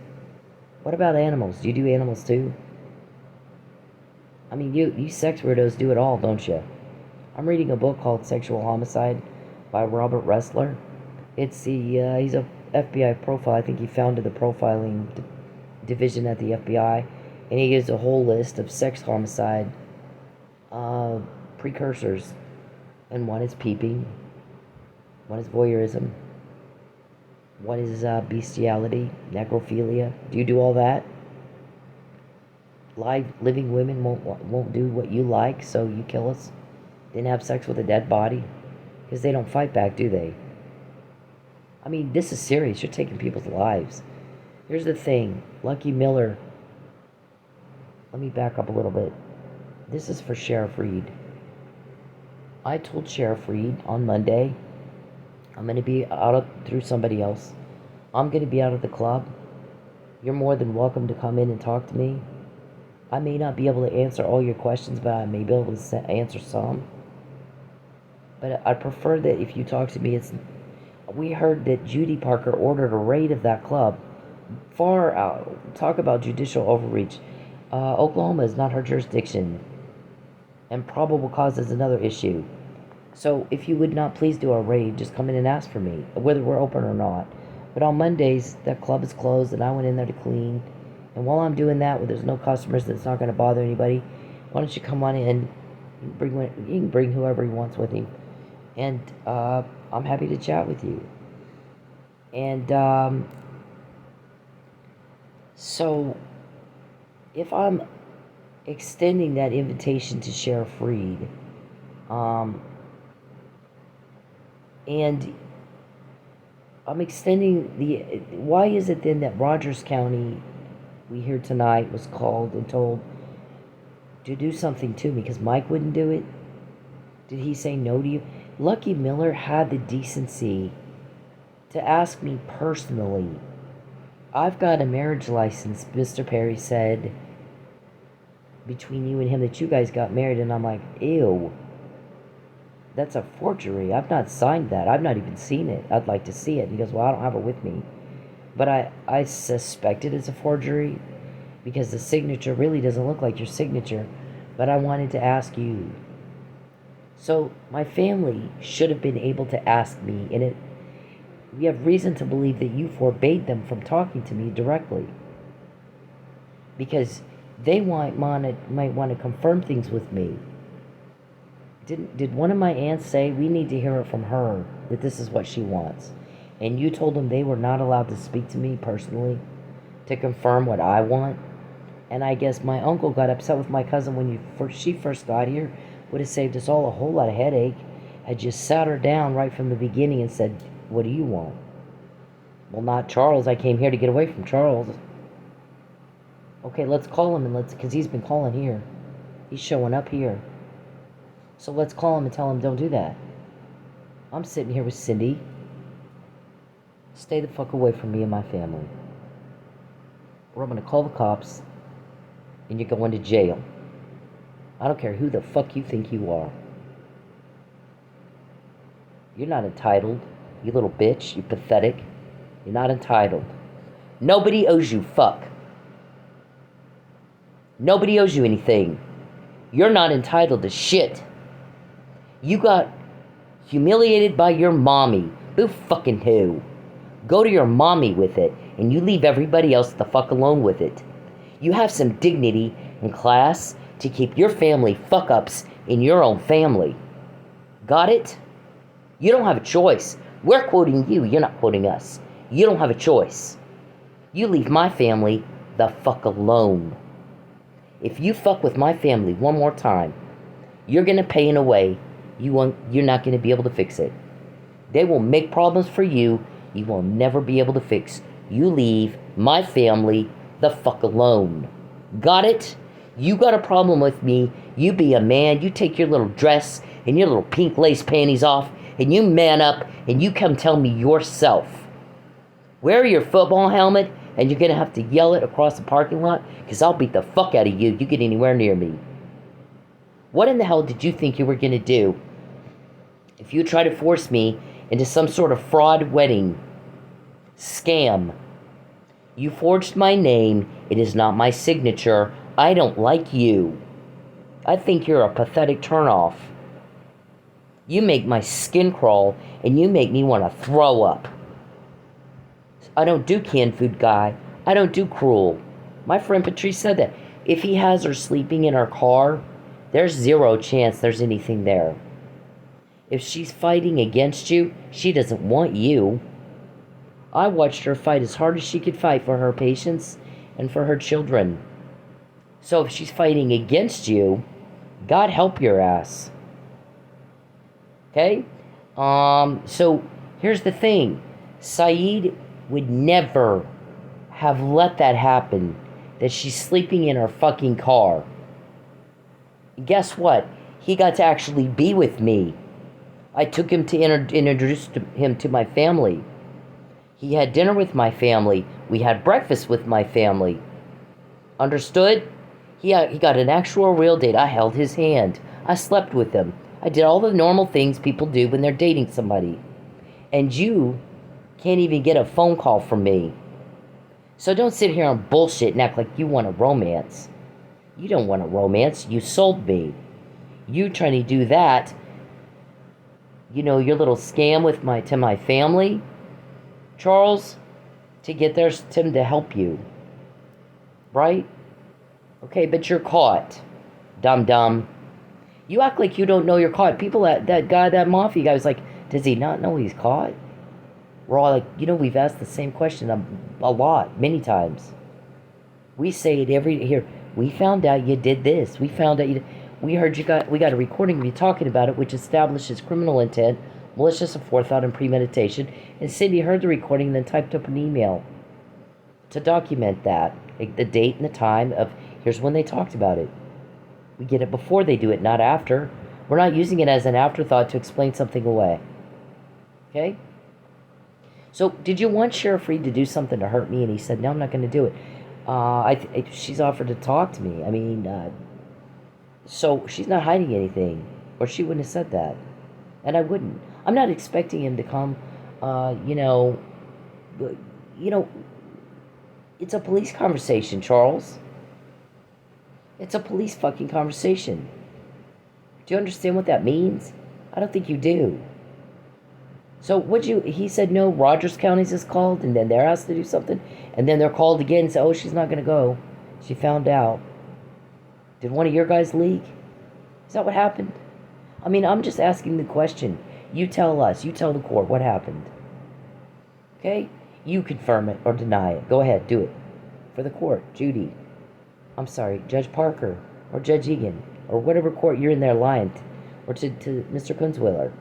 What about animals? Do you do animals too? I mean, you sex weirdos do it all, don't you? I'm reading a book called Sexual Homicide by Robert Ressler. He's a FBI profile. I think he founded the profiling division at the FBI, and he gives a whole list of sex homicide precursors. And one is peeping, one is voyeurism, one is bestiality, necrophilia. Do you do all that? Living women won't do what you like, so you kill us. Then have sex with a dead body, because they don't fight back, do they? I mean, this is serious. You're taking people's lives. Here's the thing. Lucky Miller. Let me back up a little bit. This is for Sheriff Reed. I told Sheriff Reed on Monday, I'm going to be through somebody else. I'm going to be out of the club. You're more than welcome to come in and talk to me. I may not be able to answer all your questions, but I may be able to answer some. But I prefer that if you talk to me, we heard that Judy Parker ordered a raid of that club. Far out. Talk about judicial overreach. Oklahoma is not her jurisdiction. And probable cause is another issue. So if you would not please do a raid, just come in and ask for me, whether we're open or not. But on Mondays, that club is closed, and I went in there to clean. And while I'm doing that, where there's no customers, that's not going to bother anybody, why don't you come on in? You can bring whoever he wants with him. And I'm happy to chat with you. And so if I'm extending that invitation to Sheriff Reed, and I'm extending why is it then that Rogers County, we hear tonight, was called and told to do something to me because Mike wouldn't do it? Did he say no to you? Lucky Miller had the decency to ask me personally. I've got a marriage license, Mr. Perry said, between you and him, that you guys got married. And I'm like, ew, that's a forgery. I've not signed that. I've not even seen it. I'd like to see it. And he goes, well, I don't have it with me. But I suspect it is a forgery because the signature really doesn't look like your signature. But I wanted to ask you. So my family should have been able to ask me, and We have reason to believe that you forbade them from talking to me directly. Because they might want to confirm things with me. Did one of my aunts say, we need to hear it from her, that this is what she wants? And you told them they were not allowed to speak to me personally to confirm what I want? And I guess my uncle got upset with my cousin when she first got here. Would have saved us all a whole lot of headache. Had just sat her down right from the beginning and said, what do you want? Well, not Charles. I came here to get away from Charles. Okay, let's call him because he's been calling here. He's showing up here. So let's call him and tell him don't do that. I'm sitting here with Cindy. Stay the fuck away from me and my family. Or I'm going to call the cops and you're going to jail. I don't care who the fuck you think you are. You're not entitled, you little bitch. You pathetic. You're not entitled. Nobody owes you fuck. Nobody owes you anything. You're not entitled to shit. You got humiliated by your mommy. Who fucking who? Go to your mommy with it, and you leave everybody else the fuck alone with it. You have some dignity and class to keep your family fuck-ups in your own family. Got it? You don't have a choice. We're quoting you. You're not quoting us. You don't have a choice. You leave my family the fuck alone. If you fuck with my family one more time, you're going to pay in a way you're not going to be able to fix it. They will make problems for you you will never be able to fix. You leave my family the fuck alone. Got it? You got a problem with me, you be a man, you take your little dress and your little pink lace panties off, and you man up, and you come tell me yourself. Wear your football helmet, and you're going to have to yell it across the parking lot, because I'll beat the fuck out of you if you get anywhere near me. What in the hell did you think you were going to do if you try to force me into some sort of fraud wedding scam? You forged my name. It is not my signature. I don't like you. I think you're a pathetic turnoff. You make my skin crawl, and you make me want to throw up. I don't do canned food, guy. I don't do cruel. My friend Patrice said that. If he has her sleeping in her car, there's zero chance there's anything there. If she's fighting against you, she doesn't want you. I watched her fight as hard as she could fight for her patients and for her children. So if she's fighting against you, God help your ass. Okay? So here's the thing. Saeed would never have let that happen, that she's sleeping in her fucking car. Guess what? He got to actually be with me. I took him to introduce him to my family. He had dinner with my family. We had breakfast with my family. Understood? He got an actual real date. I held his hand. I slept with him. I did all the normal things people do when they're dating somebody. And you can't even get a phone call from me. So don't sit here and bullshit and act like you want a romance. You don't want a romance. You sold me. You trying to do that, you know, your little scam to my family, Charles, to get Tim to help you. Right? Okay, but you're caught. Dum-dum. You act like you don't know you're caught. People, that mafia guy was like, does he not know he's caught? We're all like, we've asked the same question a lot, many times. We say it here. We found out you did this. We found out we heard we got a recording of you talking about it, which establishes criminal intent, malicious aforethought, and premeditation. And Cindy heard the recording and then typed up an email to document that. Like the date and the time of, here's when they talked about it. We get it before they do it, not after. We're not using it as an afterthought to explain something away. Okay? So, did you want Sheriff Reed to do something to hurt me? And he said, no, I'm not going to do it. She's offered to talk to me. I mean, so she's not hiding anything. Or she wouldn't have said that. And I wouldn't. I'm not expecting him to come, it's a police conversation, Charles. It's a police fucking conversation. Do you understand what that means? I don't think you do. So he said no, Rogers County's is called, and then they're asked to do something, and then they're called again and say, oh, she's not going to go. She found out. Did one of your guys leak? Is that what happened? I mean, I'm just asking the question. You tell us, you tell the court what happened. Okay? You confirm it or deny it. Go ahead, do it. For the court, Judy. I'm sorry, Judge Parker, or Judge Egan, or whatever court you're in there lying to, or to Mr. Kunzwiller.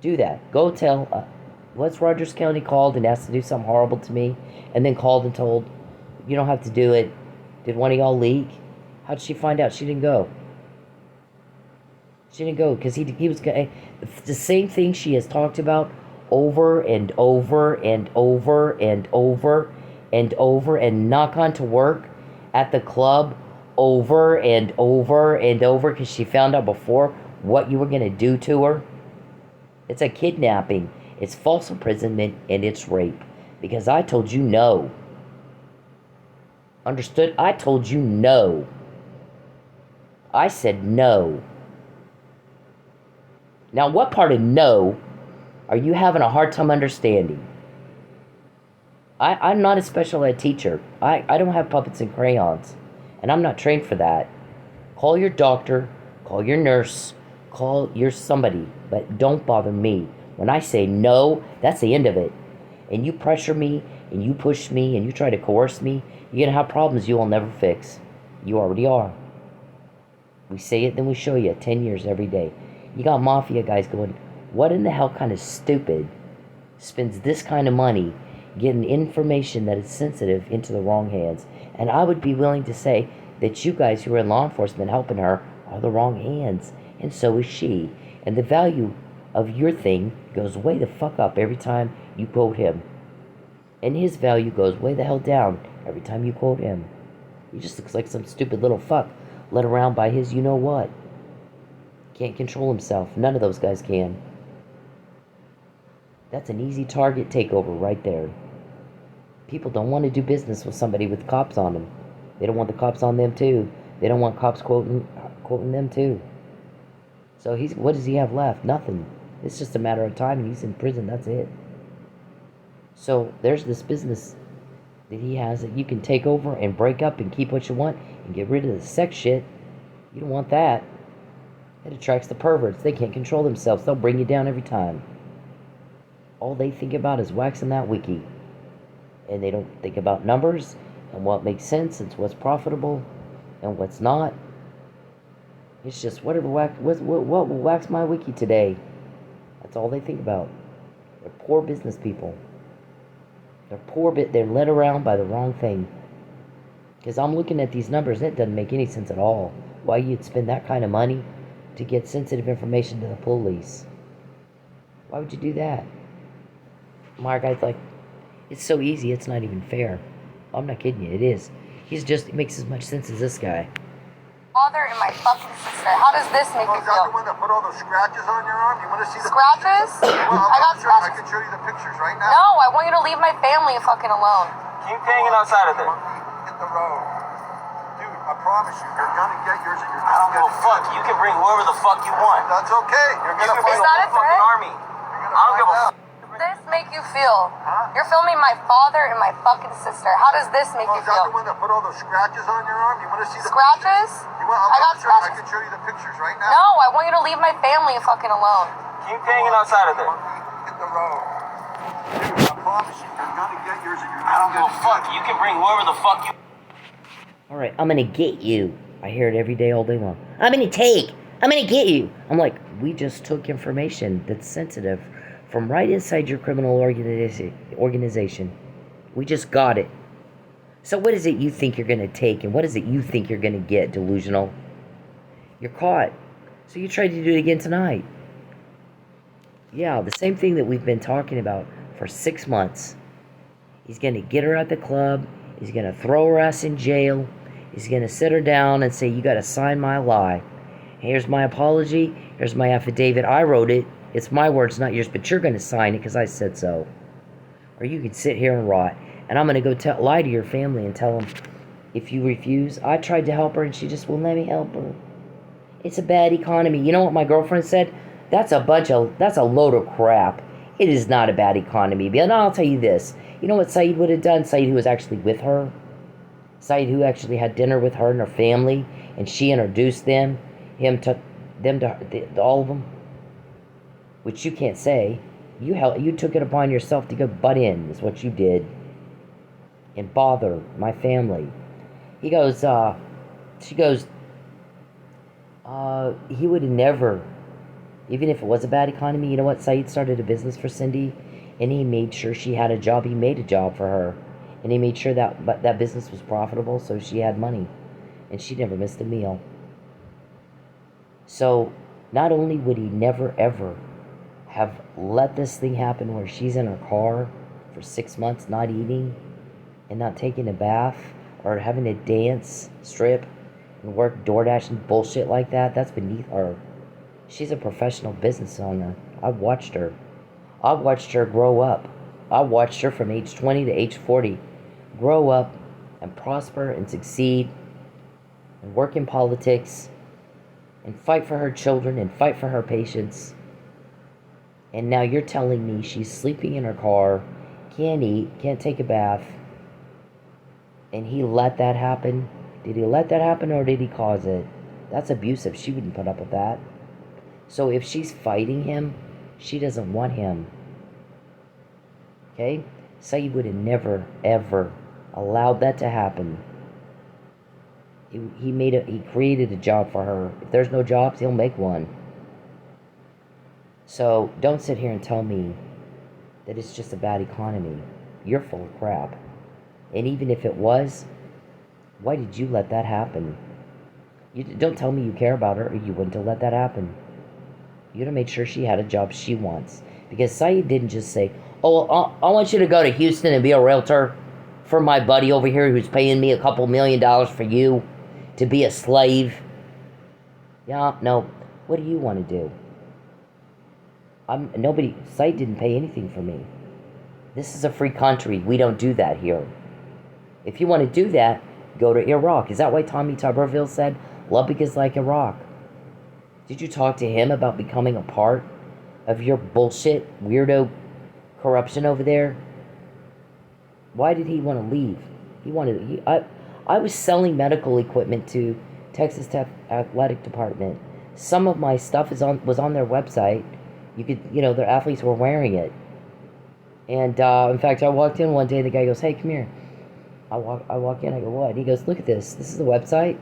Do that. Go tell, what's Rogers County called and asked to do something horrible to me, and then called and told, you don't have to do it. Did one of y'all leak? How did she find out she didn't go? She didn't go because he was the same thing she has talked about over and over and over and over and over, and not gone to work at the club over and over and over because she found out before what you were going to do to her. It's a kidnapping, it's false imprisonment, and it's rape. Because I told you no. Understood? I told you no. I said no. Now, what part of no are you having a hard time understanding? I'm not a special ed teacher. I don't have puppets and crayons. And I'm not trained for that. Call your doctor. Call your nurse. Call your somebody. But don't bother me. When I say no, that's the end of it. And you pressure me, and you push me, and you try to coerce me, you're going to have problems you will never fix. You already are. We say it, then we show you. 10 years every day. You got mafia guys going, what in the hell kind of stupid spends this kind of money getting information that is sensitive into the wrong hands? And I would be willing to say that you guys who are in law enforcement helping her are the wrong hands. And so is she. And the value of your thing goes way the fuck up every time you quote him. And his value goes way the hell down every time you quote him. He just looks like some stupid little fuck led around by his you-know-what. Can't control himself. None of those guys can. That's an easy target takeover right there. People don't want to do business with somebody with cops on them. They don't want the cops on them too. They don't want cops quoting them too. So what does he have left? Nothing. It's just a matter of time and he's in prison. That's it. So there's this business that he has that you can take over and break up and keep what you want and get rid of the sex shit. You don't want that. It attracts the perverts. They can't control themselves. They'll bring you down every time. All they think about is waxing that wiki. And they don't think about numbers and what makes sense and what's profitable and what's not. It's just what will wax my wiki today. That's all they think about. They're poor business people. They're led around by the wrong thing. Because I'm looking at these numbers and it doesn't make any sense at all. Why you'd spend that kind of money to get sensitive information to the police. Why would you do that? My guy's like, it's so easy, it's not even fair. I'm not kidding you, it is. It makes as much sense as this guy. Father and my fucking sister. How does this make you Is that feel? the one that put all those scratches on your arm? You want to see the Scratches? pictures? Well, I got I scratches. can show you the pictures right now. No, I want you to leave my family fucking alone. Keep hanging outside of there. Hit the road. Dude, I promise you, you're gonna get yours and you're I gonna don't get give a fuck. You can bring whoever the fuck you want. That's okay. You're gonna You can find bring Is that the a whole fucking threat? army. I don't give a fuck. Does this make you feel? You're filming my father and my fucking sister. How does this make Oh, you is that the feel? one that put all those scratches on your arm? You want to see the Scratches? pictures? You want, I got I scratches. can show you the pictures right now. No, I want you to leave my family fucking alone. Keep hanging outside of there. Hit the road. Dude, I promise you, you're gonna get yours and you're I don't gonna give a fuck. You can bring whoever the fuck you. Alright, I'm gonna get you. I hear it every day, all day long. I'm gonna get you. I'm like, we just took information that's sensitive from right inside your criminal organization. We just got it. So what is it you think you're gonna take and what is it you think you're gonna get, delusional? You're caught. So you tried to do it again tonight. Yeah, the same thing that we've been talking about for 6 months. He's gonna get her at the club. He's gonna throw her ass in jail. He's gonna sit her down and say, you gotta sign my lie. Here's my apology. Here's my affidavit. I wrote it. It's my words, not yours, but you're gonna sign it because I said so. Or you can sit here and rot. And I'm gonna go lie to your family and tell them, if you refuse, I tried to help her and she just won't let me help her. It's a bad economy. You know what my girlfriend said? That's a load of crap. It is not a bad economy. But I'll tell you this. You know what Saeed would have done? Saeed, who was actually with her. Saeed, who actually had dinner with her and her family, and she introduced them. Him took them to all of them. Which you can't say. You took it upon yourself to go butt in, is what you did. And bother my family. He goes, she goes, he would have never, even if it was a bad economy, you know what? Saeed started a business for Cindy, and he made sure she had a job. He made a job for her, and he made sure that business was profitable, so she had money, and she never missed a meal. So not only would he never ever have let this thing happen where she's in her car for 6 months not eating and not taking a bath or having to dance, strip, and work DoorDash and bullshit like that, that's beneath her. She's a professional business owner. I've watched her. I've watched her grow up. I watched her from age 20 to age 40 grow up and prosper and succeed and work in politics and fight for her children and fight for her patients. And now you're telling me she's sleeping in her car, can't eat, can't take a bath, and he let that happen? Did he let that happen, or did he cause it? That's abusive. She wouldn't put up with that. So if she's fighting him, she doesn't want him. Okay? Saeed would have never, ever allowed that to happen. He created a job for her. If there's no jobs, he'll make one. So don't sit here and tell me that it's just a bad economy. You're full of crap. And even if it was, why did you let that happen? Don't tell me you care about her, or you wouldn't have let that happen. You'd have made sure she had a job she wants. Because Saeed didn't just say, oh, I want you to go to Houston and be a realtor for my buddy over here who's paying me a couple $1 million for you to be a slave. Yeah, no. What do you want to do? Saeed didn't pay anything for me. This is a free country. We don't do that here. If you want to do that, go to Iraq. Is that why Tommy Tuberville said, Lubbock is like Iraq? Did you talk to him about becoming a part of your bullshit, weirdo corruption over there? Why did he want to leave? I was selling medical equipment to Texas Tech Athletic Department. Some of my stuff was on their website. You could, their athletes were wearing it. And in fact, I walked in one day. The guy goes, "Hey, come here." I walk in. I go, "What?" He goes, "Look at this. This is the website.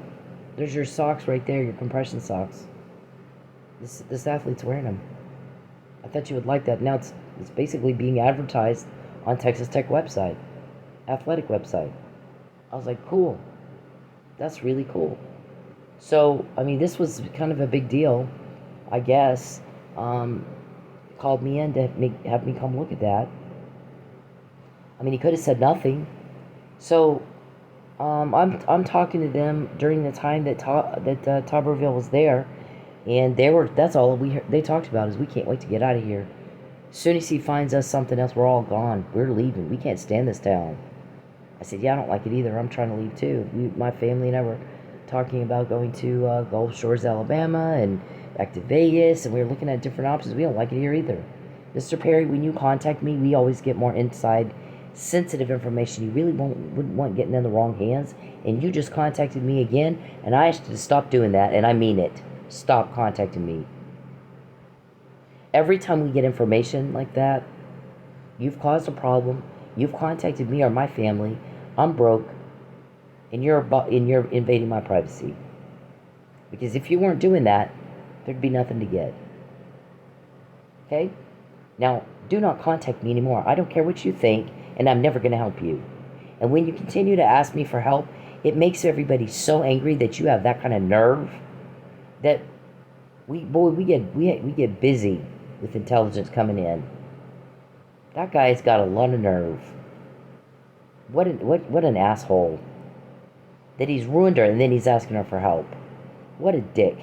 There's your socks right there. Your compression socks. This athlete's wearing them. I thought you would like that." Now it's basically being advertised on Texas Tech website, athletic website. I was like, cool. That's really cool. So, I mean, this was kind of a big deal, I guess. Called me in to have me come look at that. I mean, he could have said nothing. So, I'm talking to them during the time that Tuberville was there, and that's all they talked about is we can't wait to get out of here. As soon as he finds us something else, we're all gone. We're leaving. We can't stand this town. I said, yeah, I don't like it either. I'm trying to leave too. My family and I were talking about going to Gulf Shores, Alabama, and back to Vegas, and we were looking at different options. We don't like it here either. Mr. Perry, when you contact me, we always get more inside, sensitive information. You really wouldn't want getting in the wrong hands, and you just contacted me again, and I asked you to stop doing that, and I mean it. Stop contacting me. Every time we get information like that, you've caused a problem. You've contacted me or my family. I'm broke, and you're invading my privacy. Because if you weren't doing that, there'd be nothing to get. Okay? Now, do not contact me anymore. I don't care what you think, and I'm never going to help you. And when you continue to ask me for help, it makes everybody so angry that you have that kind of nerve that we get busy with intelligence coming in. That guy's got a lot of nerve. What an asshole. That he's ruined her and then he's asking her for help. What a dick.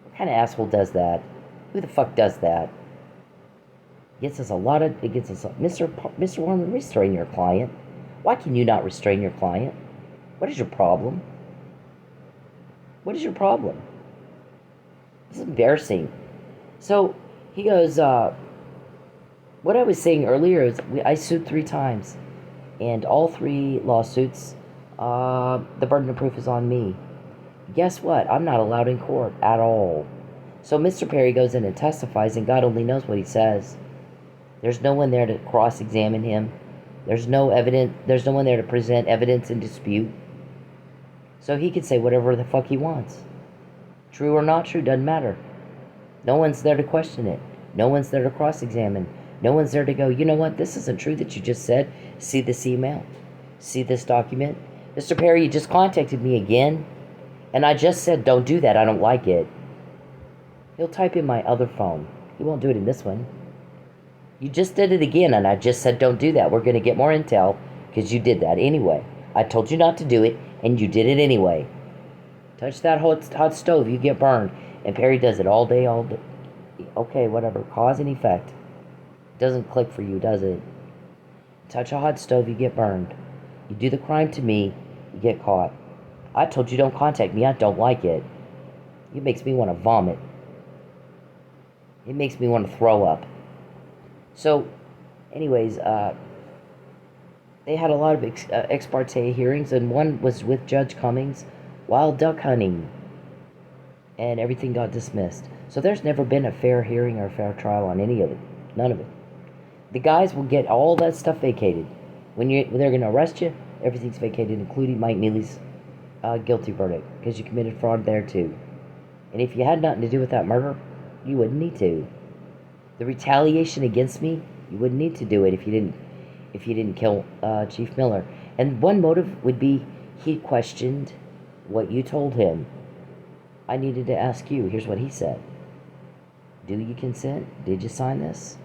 What kind of asshole does that? Who the fuck does that? It gets us Mr. Warren, restrain your client. Why can you not restrain your client? What is your problem? What is your problem? This is embarrassing. So he goes, what I was saying earlier is I sued 3 times, and all 3 lawsuits, the burden of proof is on me. Guess what? I'm not allowed in court at all. So Mr. Perry goes in and testifies, and God only knows what he says. There's no one there to cross-examine him. There's no one there to present evidence in dispute. So he can say whatever the fuck he wants. True or not true, doesn't matter. No one's there to question it. No one's there to cross-examine. No one's there to go, you know what, this isn't true that you just said. See this email? See this document? Mr. Perry, you just contacted me again, and I just said don't do that, I don't like it. He'll type in my other phone. He won't do it in this one. You just did it again, and I just said don't do that. We're going to get more intel because you did that anyway. I told you not to do it, and you did it anyway. Touch that hot stove, you get burned. And Perry does it all day. Okay, whatever. Cause and effect. Doesn't click for you, does it? Touch a hot stove, you get burned. You do the crime to me, you get caught. I told you don't contact me. I don't like it. It makes me want to vomit. It makes me want to throw up. So, anyways, they had a lot of ex parte hearings, and one was with Judge Cummings while duck hunting, and everything got dismissed. So there's never been a fair hearing or a fair trial on any of it. None of it. The guys will get all that stuff vacated. When they're going to arrest you, everything's vacated, including Mike Neely's guilty verdict, because you committed fraud there too. And if you had nothing to do with that murder, you wouldn't need to. The retaliation against me, you wouldn't need to do it if you didn't kill Chief Miller. And one motive would be he questioned what you told him. I needed to ask you. Here's what he said. Do you consent? Did you sign this?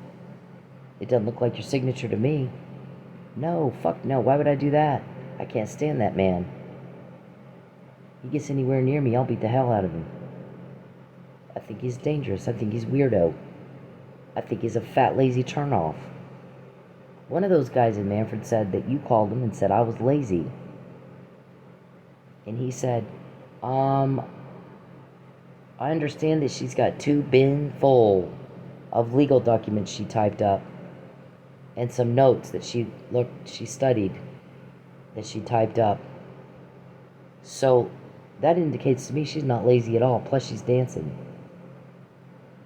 It doesn't look like your signature to me. No, fuck no. Why would I do that? I can't stand that man. He gets anywhere near me, I'll beat the hell out of him. I think he's dangerous. I think he's weirdo. I think he's a fat, lazy turnoff. One of those guys in Manfred said that you called him and said I was lazy. And he said, I understand that she's got 2 bins full of legal documents she typed up and some notes that she studied, that she typed up. So that indicates to me she's not lazy at all, plus she's dancing.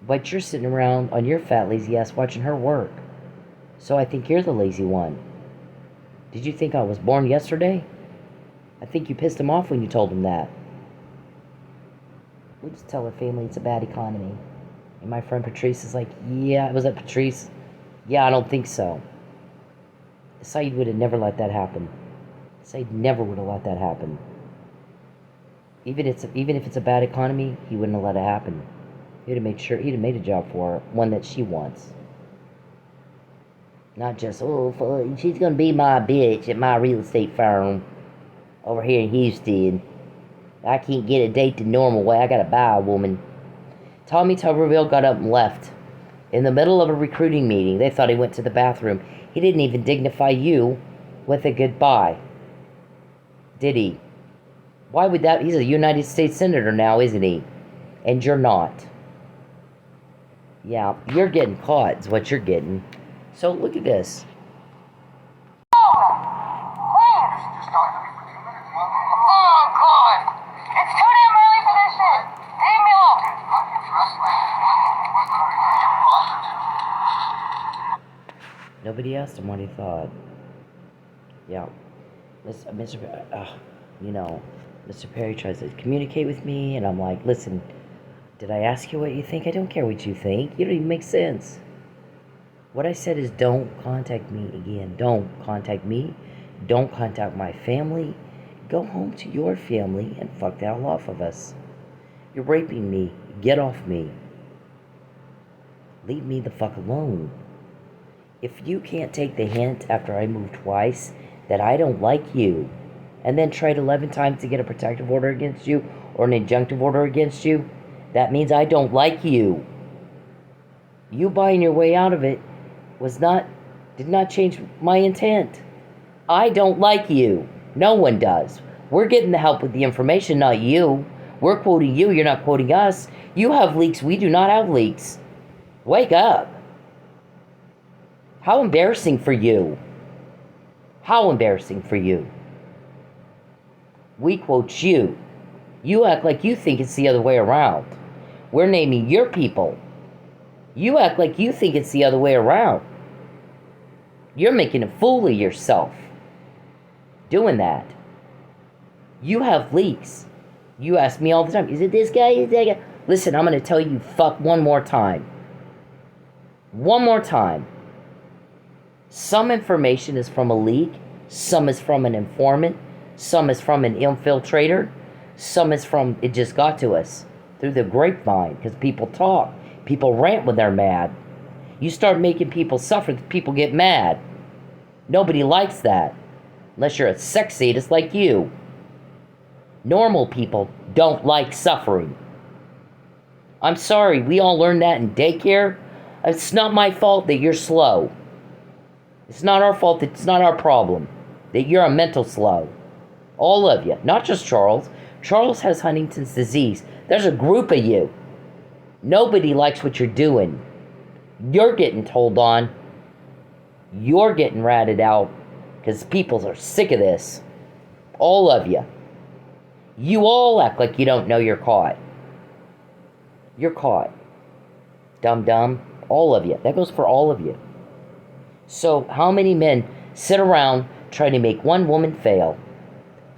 But you're sitting around on your fat, lazy ass watching her work. So I think you're the lazy one. Did you think I was born yesterday? I think you pissed him off when you told him that. We'll just tell her family it's a bad economy. And my friend Patrice is like, yeah, was that Patrice? Yeah, I don't think so. Saeed would have never let that happen. Saeed never would have let that happen. Even if it's a bad economy, he wouldn't have let it happen. He'd have made a job for her, one that she wants. Not just, she's gonna be my bitch at my real estate firm over here in Houston. I can't get a date the normal way. I gotta buy a woman. Tommy Tuberville got up and left. In the middle of a recruiting meeting, they thought he went to the bathroom. He didn't even dignify you with a goodbye. Did he? Why would that? He's a United States Senator now, isn't he? And you're not. Yeah, you're getting caught is what you're getting. So look at this. Oh, God. It's too damn early for this shit. Leave me alone. Nobody asked him what he thought. Yeah. Mr. Perry tries to communicate with me, and I'm like, listen, did I ask you what you think? I don't care what you think. You don't even make sense. What I said is don't contact me again. Don't contact me. Don't contact my family. Go home to your family and fuck the hell off of us. You're raping me. Get off me. Leave me the fuck alone. If you can't take the hint after I move twice that I don't like you, and then tried 11 times to get a protective order against you or an injunctive order against you, that means I don't like you. You buying your way out of it did not change my intent. I don't like you. No one does. We're getting the help with the information, not you. We're quoting you, you're not quoting us. You have leaks, we do not have leaks. Wake up. How embarrassing for you. How embarrassing for you. We quote you. You act like you think it's the other way around. We're naming your people. You act like you think it's the other way around. You're making a fool of yourself doing that. You have leaks. You ask me all the time, is it this guy? Is it that guy? Listen, I'm going to tell you fuck one more time. One more time. Some information is from a leak. Some is from an informant. Some is from an infiltrator. Some is from, it just got to us through the grapevine because people talk. People rant when they're mad. You start making people suffer, people get mad. Nobody likes that. Unless you're a sex sadist like you. Normal people don't like suffering. I'm sorry, we all learned that in daycare. It's not my fault that you're slow. It's not our fault, it's not our problem that you're a mental slow. All of you, not just Charles. Charles has Huntington's disease. There's a group of you. Nobody likes what you're doing. You're getting told on. You're getting ratted out because people are sick of this. All of you. You all act like you don't know you're caught. You're caught. Dum-dum. All of you. That goes for all of you. So how many men sit around trying to make one woman fail?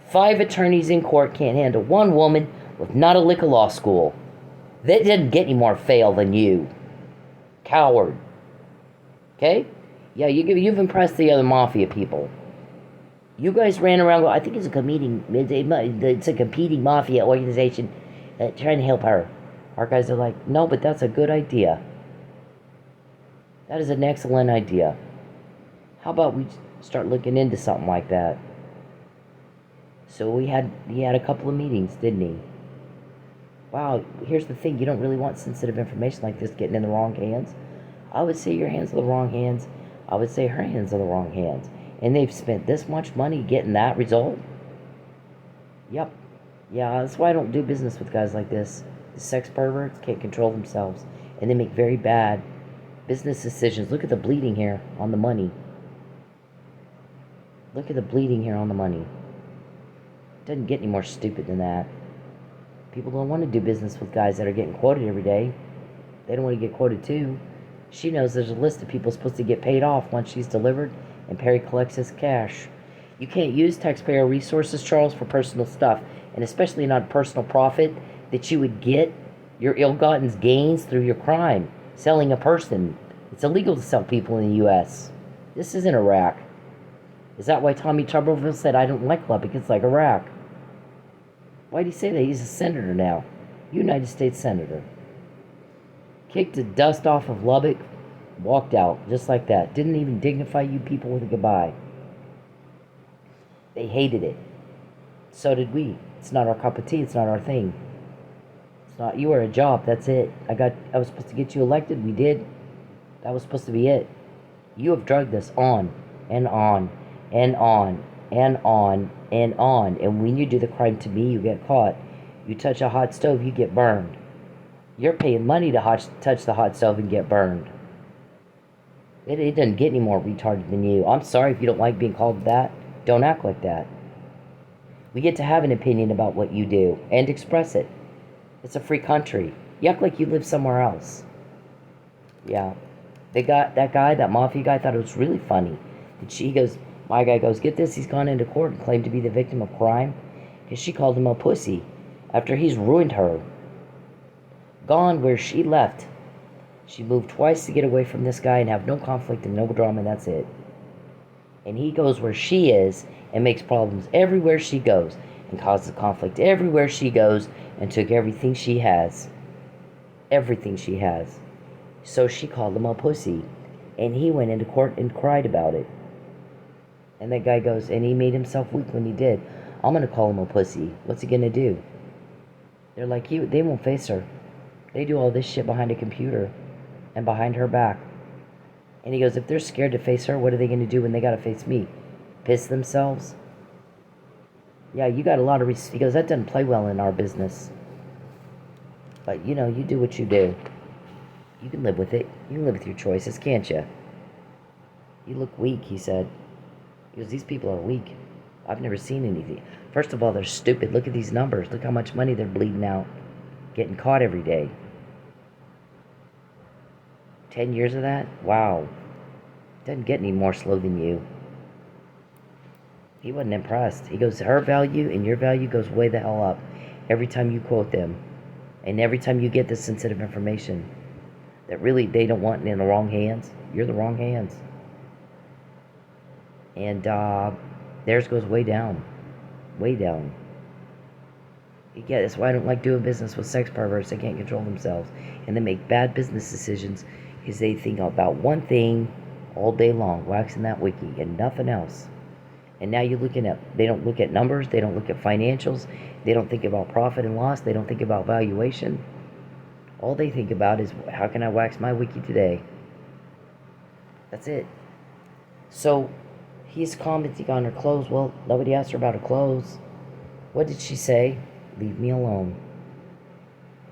5 attorneys in court can't handle one woman with not a lick of law school. That didn't get any more fail than you. Coward. Okay? Yeah, you've impressed the other mafia people. You guys ran around, I think it's a competing mafia organization trying to help her. Our guys are like, no, but that's a good idea. That is an excellent idea. How about we start looking into something like that? So he had a couple of meetings, didn't he? Wow, here's the thing, you don't really want sensitive information like this getting in the wrong hands. I would say your hands are the wrong hands. I would say her hands are the wrong hands. And they've spent this much money getting that result? Yep. Yeah, that's why I don't do business with guys like this. The sex perverts can't control themselves. And they make very bad business decisions. Look at the bleeding here on the money. Look at the bleeding here on the money. Doesn't get any more stupid than that. People don't want to do business with guys that are getting quoted every day. They don't want to get quoted too. She knows there's a list of people supposed to get paid off once she's delivered and Perry collects his cash. You can't use taxpayer resources, Charles, for personal stuff, and especially not personal profit that you would get your ill-gotten gains through your crime, selling a person. It's illegal to sell people in the U.S. This isn't Iraq. Is that why Tommy Tuberville said, I don't like Lubbock, it's like Iraq? Why'd he say that? He's a senator now. United States Senator. Kicked the dust off of Lubbock, walked out, just like that. Didn't even dignify you people with a goodbye. They hated it. So did we. It's not our cup of tea, it's not our thing. It's not, you were a job, that's it. I was supposed to get you elected, we did. That was supposed to be it. You have drugged us on, and on, and on, and on, and on. And when you do the crime to me, you get caught. You touch a hot stove, you get burned. You're paying money to touch the hot stove and get burned. It doesn't get any more retarded than you. I'm sorry if you don't like being called that. Don't act like that. We get to have an opinion about what you do and express it. It's a free country. You act like you live somewhere else. Yeah. They got that guy, that mafia guy, thought it was really funny. My guy goes, get this, he's gone into court and claimed to be the victim of crime because she called him a pussy after he's ruined her. Gone where she left. She moved twice to get away from this guy and have no conflict and no drama, and that's it. And he goes where she is and makes problems everywhere she goes and causes conflict everywhere she goes and took everything she has. Everything she has. So she called him a pussy. And he went into court and cried about it. And that guy goes, and he made himself weak when he did. I'm going to call him a pussy. What's he going to do? They're like, they won't face her. They do all this shit behind a computer and behind her back. And he goes, if they're scared to face her, what are they going to do when they got to face me? Piss themselves? Yeah, you got a lot of he goes, that doesn't play well in our business. But, you know, you do what you do. You can live with it. You can live with your choices, can't you? You look weak, he said. He goes, these people are weak. I've never seen anything. First of all, they're stupid. Look at these numbers. Look how much money they're bleeding out. Getting caught every day. 10 years of that? Wow. Doesn't get any more slow than you. He wasn't impressed. He goes, her value and your value goes way the hell up every time you quote them. And every time you get this sensitive information that really they don't want in the wrong hands, you're the wrong hands. And theirs goes way down. Way down. Yeah, that's why I don't like doing business with sex perverts. They can't control themselves. And they make bad business decisions because they think about one thing all day long, waxing that wiki and nothing else. And now you're looking at, they don't look at numbers, they don't look at financials, they don't think about profit and loss, they don't think about valuation. All they think about is, how can I wax my wiki today? That's it. So, he's commenting on her clothes. Well, nobody asked her about her clothes. What did she say? Leave me alone.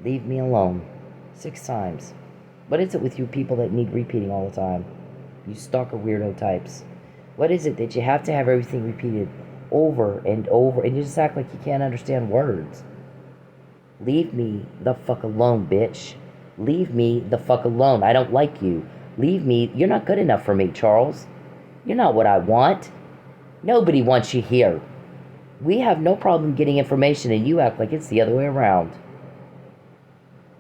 Leave me alone. 6 times. What is it with you people that need repeating all the time? You stalker weirdo types. What is it that you have to have everything repeated over and over, and you just act like you can't understand words? Leave me the fuck alone, bitch. Leave me the fuck alone. I don't like you. Leave me. You're not good enough for me, Charles. You're not what I want. Nobody wants you here. We have no problem getting information, and you act like it's the other way around.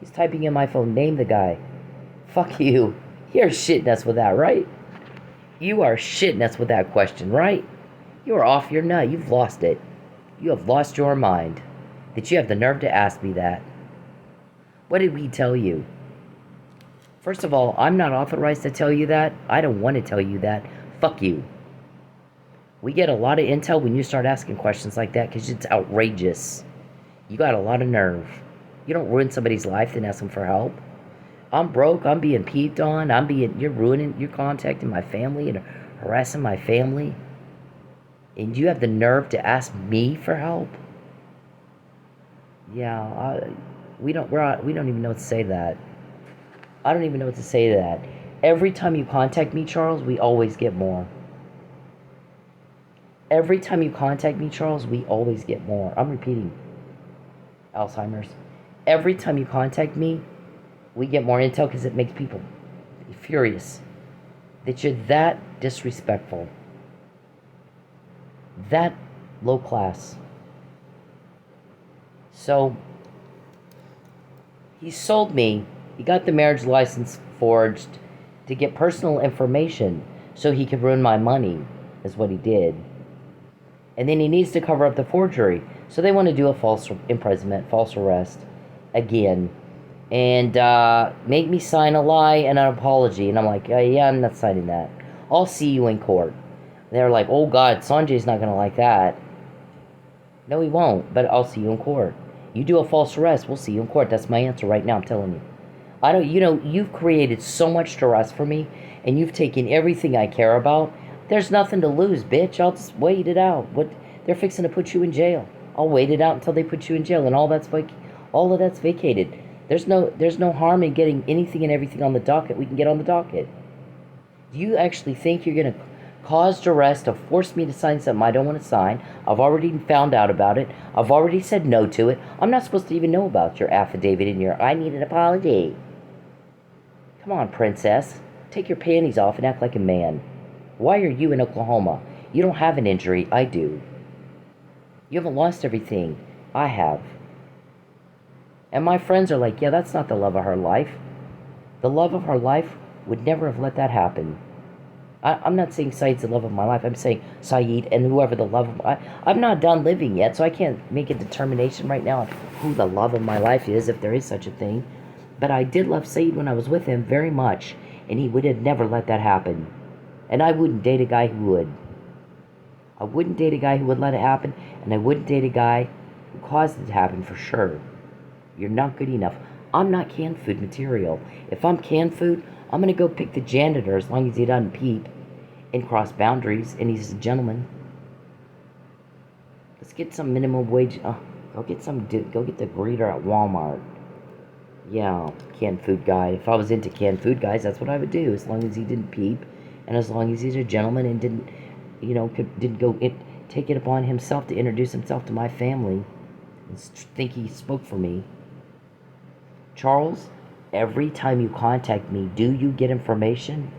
He's typing in my phone. Name the guy. Fuck you. You're shitting us with that, right? You are shitting us with that question, right? You are off your nut. You've lost it. You have lost your mind. That you have the nerve to ask me that. What did we tell you? First of all, I'm not authorized to tell you that. I don't want to tell you that. Fuck you. We get a lot of intel when you start asking questions like that because it's outrageous. You got a lot of nerve. You don't ruin somebody's life then ask them for help. I'm broke. I'm being peeped on. You're ruining, you're contacting my family and harassing my family. And you have the nerve to ask me for help? Yeah, we don't even know what to say to that. I don't even know what to say to that. Every time you contact me, Charles, we always get more. Every time you contact me, Charles, we always get more. I'm repeating. Alzheimer's. Every time you contact me, we get more intel because it makes people furious. That you're that disrespectful. That low class. So, he sold me. He got the marriage license forged to get personal information so he could ruin my money, is what he did. And then he needs to cover up the forgery. So they want to do a false imprisonment, false arrest, again. And make me sign a lie and an apology. And I'm like, yeah, I'm not signing that. I'll see you in court. And they're like, oh God, Sanjay's not going to like that. No, he won't, but I'll see you in court. You do a false arrest, we'll see you in court. That's my answer right now, I'm telling you. You've created so much duress for me, and you've taken everything I care about. There's nothing to lose, bitch. I'll just wait it out. They're fixing to put you in jail. I'll wait it out until they put you in jail, and all of that's vacated. There's no harm in getting anything and everything on the docket we can get on the docket. Do you actually think you're going to cause duress to force me to sign something I don't want to sign? I've already found out about it. I've already said no to it. I'm not supposed to even know about your affidavit and I need an apology. Come on, princess. Take your panties off and act like a man. Why are you in Oklahoma? You don't have an injury. I do. You haven't lost everything. I have. And my friends are like, yeah, that's not the love of her life. The love of her life would never have let that happen. I'm not saying Saeed's the love of my life. I'm saying Saeed and whoever the love of I'm not done living yet, so I can't make a determination right now on who the love of my life is, if there is such a thing. But I did love Saeed when I was with him very much, and he would have never let that happen. And I wouldn't date a guy who would. I wouldn't date a guy who would let it happen, and I wouldn't date a guy who caused it to happen for sure. You're not good enough. I'm not canned food material. If I'm canned food, I'm going to go pick the janitor as long as he doesn't peep and cross boundaries, and he's a gentleman. Let's get some minimum wage. Go get the greeter at Walmart. Yeah, canned food guy. If I was into canned food guys, that's what I would do, as long as he didn't peep And as long as he's a gentleman and didn't, didn't go take it upon himself to introduce himself to my family and think he spoke for me. Charles, every time you contact me, do you get information?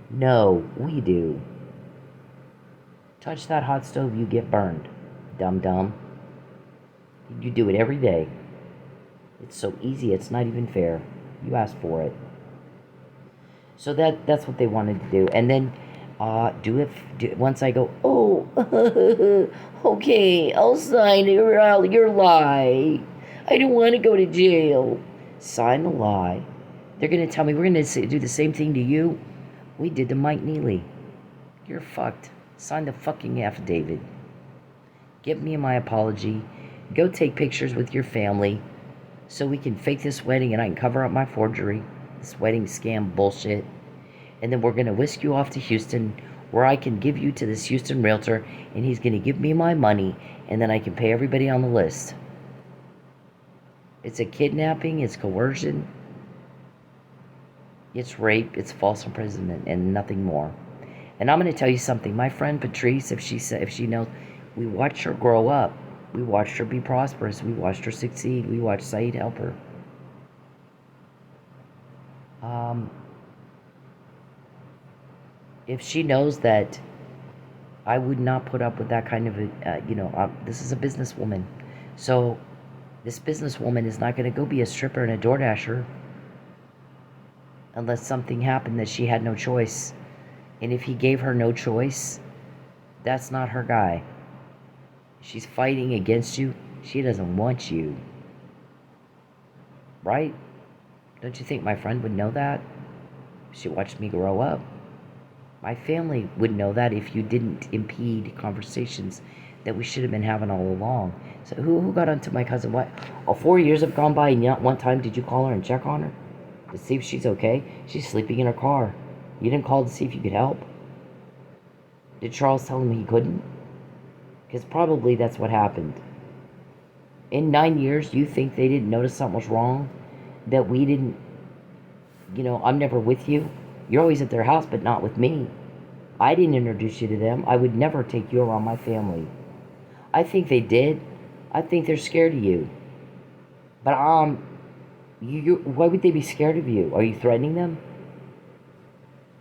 No, we do. Touch that hot stove, you get burned. Dum-dum. You do it every day. It's so easy, it's not even fair. You asked for it. So that's what they wanted to do. And then once I go, oh, okay, I'll sign your lie. I don't want to go to jail. Sign the lie. They're going to tell me we're going to do the same thing to you we did to Mike Neely. You're fucked. Sign the fucking affidavit. Give me my apology. Go take pictures with your family so we can fake this wedding and I can cover up my forgery. This wedding scam bullshit. And then we're going to whisk you off to Houston where I can give you to this Houston realtor and he's going to give me my money and then I can pay everybody on the list. It's a kidnapping, it's coercion, it's rape, it's false imprisonment, and nothing more. And I'm going to tell you something. My friend Patrice, if she knows, we watched her grow up. We watched her be prosperous. We watched her succeed. We watched Saeed help her. If she knows that I would not put up with that kind of this is a businesswoman. So this businesswoman is not going to go be a stripper and a DoorDasher unless something happened that she had no choice. And if he gave her no choice, that's not her guy. She's fighting against you. She doesn't want you. Right? Don't you think my friend would know that? She watched me grow up. My family would know that if you didn't impede conversations that we should have been having all along. So who got onto my cousin? What? 4 years have gone by and not one time did you call her and check on her? To see if she's okay? She's sleeping in her car. You didn't call to see if you could help? Did Charles tell him he couldn't? Because probably that's what happened. In 9 years, you think they didn't notice something was wrong? That we didn't, I'm never with you. You're always at their house, but not with me. I didn't introduce you to them. I would never take you around my family. I think they did. I think they're scared of you. But, why would they be scared of you? Are you threatening them?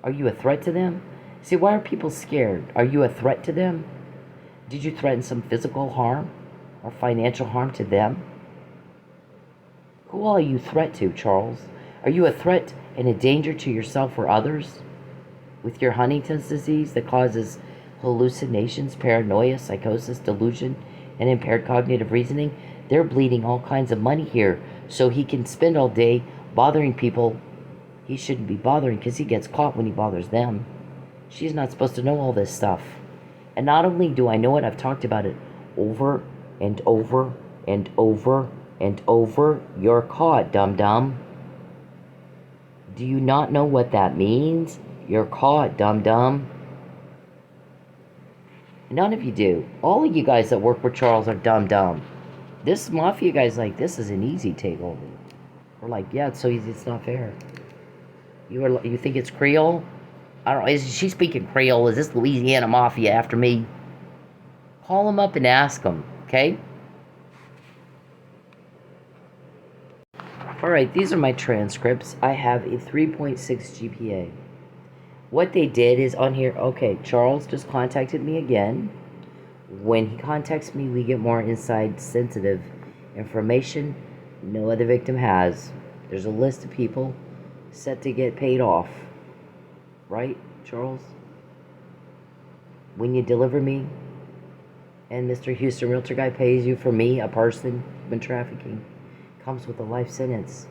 Are you a threat to them? See, why are people scared? Are you a threat to them? Did you threaten some physical harm or financial harm to them? Who are you a threat to, Charles? Are you a threat and a danger to yourself or others? With your Huntington's disease that causes hallucinations, paranoia, psychosis, delusion, and impaired cognitive reasoning, they're bleeding all kinds of money here so he can spend all day bothering people he shouldn't be bothering because he gets caught when he bothers them. She's not supposed to know all this stuff. And not only do I know it, I've talked about it over and over and over and over. You're caught, dum-dum. Do you not know what that means? You're caught, dum-dum. None of you do. All of you guys that work with Charles are dum-dum. This mafia guy's like, this is an easy takeover. We're like, yeah, it's so easy, it's not fair. You think it's Creole? I don't know, is she speaking Creole? Is this Louisiana Mafia after me? Call them up and ask them, okay? Alright, these are my transcripts. I have a 3.6 GPA. What they did is on here, okay, Charles just contacted me again. When he contacts me, we get more inside sensitive information no other victim has. There's a list of people set to get paid off. Right, Charles? When you deliver me and Mr. Houston Realtor guy pays you for me, a person, been trafficking, comes with a life sentence.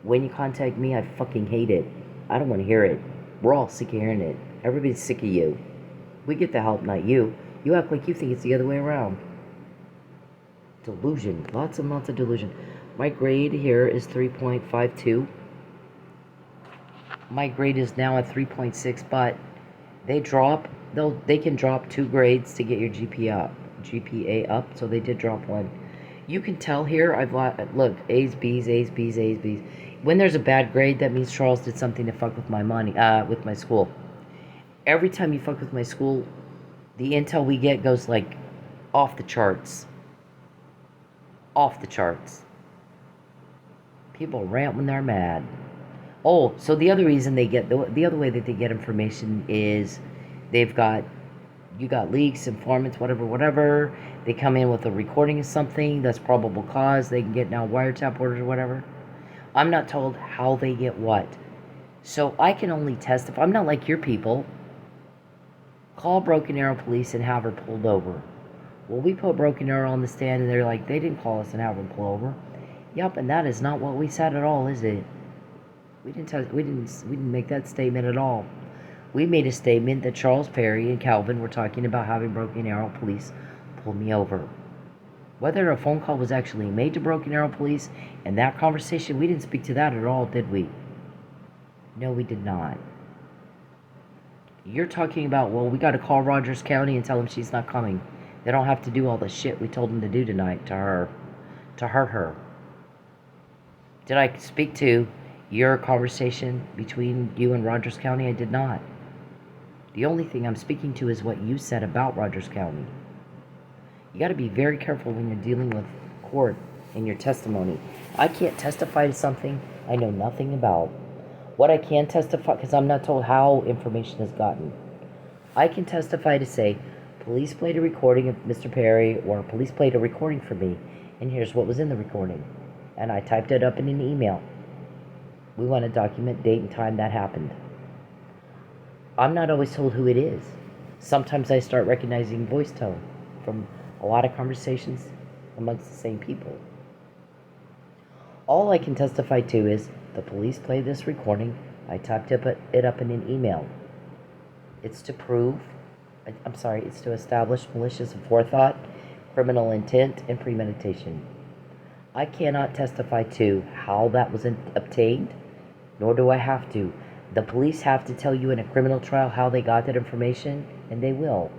When you contact me, I fucking hate it. I don't want to hear it. We're all sick of hearing it. Everybody's sick of you. We get the help, not you. You act like you think it's the other way around. Delusion. Lots and lots of delusion. My grade here is 3.52. My grade is now at 3.6, but they can drop 2 grades to get your GPA up. So they did drop one. You can tell here, look, A's, B's, A's, B's, A's, B's. When there's a bad grade, that means Charles did something to fuck with my money, with my school. Every time you fuck with my school, the intel we get goes like off the charts. Off the charts. People rant when they're mad. Oh, so the other reason they get, the other way that they get information is you got leaks, informants, whatever. They come in with a recording of something that's probable cause. They can get now wiretap orders or whatever. I'm not told how they get what. So I can only testify. I'm not like your people. Call Broken Arrow Police and have her pulled over. Well, we put Broken Arrow on the stand and they're like, they didn't call us and have her pulled over. Yup, and that is not what we said at all, is it? We didn't make that statement at all. We made a statement that Charles Perry and Calvin were talking about having Broken Arrow Police pull me over. Whether a phone call was actually made to Broken Arrow Police and that conversation, we didn't speak to that at all, did we? No, we did not. You're talking about, well, we got to call Rogers County and tell them she's not coming. They don't have to do all the shit we told them to do tonight to her, to hurt her. Did I speak to your conversation between you and Rogers County? I did not. The only thing I'm speaking to is what you said about Rogers County. You got to be very careful when you're dealing with court in your testimony. I can't testify to something I know nothing about. What I can testify, because I'm not told how information is gotten. I can testify to say, police played a recording of Mr. Perry, or police played a recording for me, and here's what was in the recording. And I typed it up in an email. We want to document date and time that happened. I'm not always told who it is. Sometimes I start recognizing voice tone from a lot of conversations amongst the same people. All I can testify to is the police played this recording. I typed it up in an email. It's to prove, it's to establish malicious aforethought, criminal intent, and premeditation. I cannot testify to how that was obtained, nor do I have to. The police have to tell you in a criminal trial how they got that information, and they will.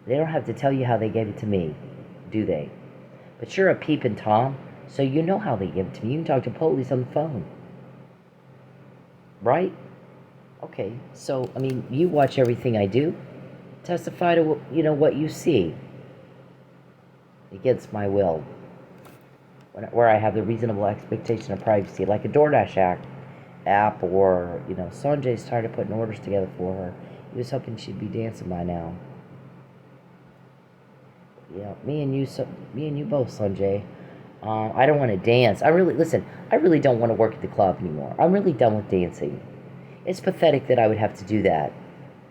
They don't have to tell you how they gave it to me, do they? But you're a peeping Tom, so you know how they give it to me. You can talk to police on the phone. Right? Okay, so, I mean, you watch everything I do. Testify to, what you see. Against my will. Where I have the reasonable expectation of privacy, like a DoorDash app, or, Sanjay started putting orders together for her. He was hoping she'd be dancing by now. Yeah, me and you both, Sanjay. I don't want to dance. I really don't want to work at the club anymore. I'm really done with dancing. It's pathetic that I would have to do that.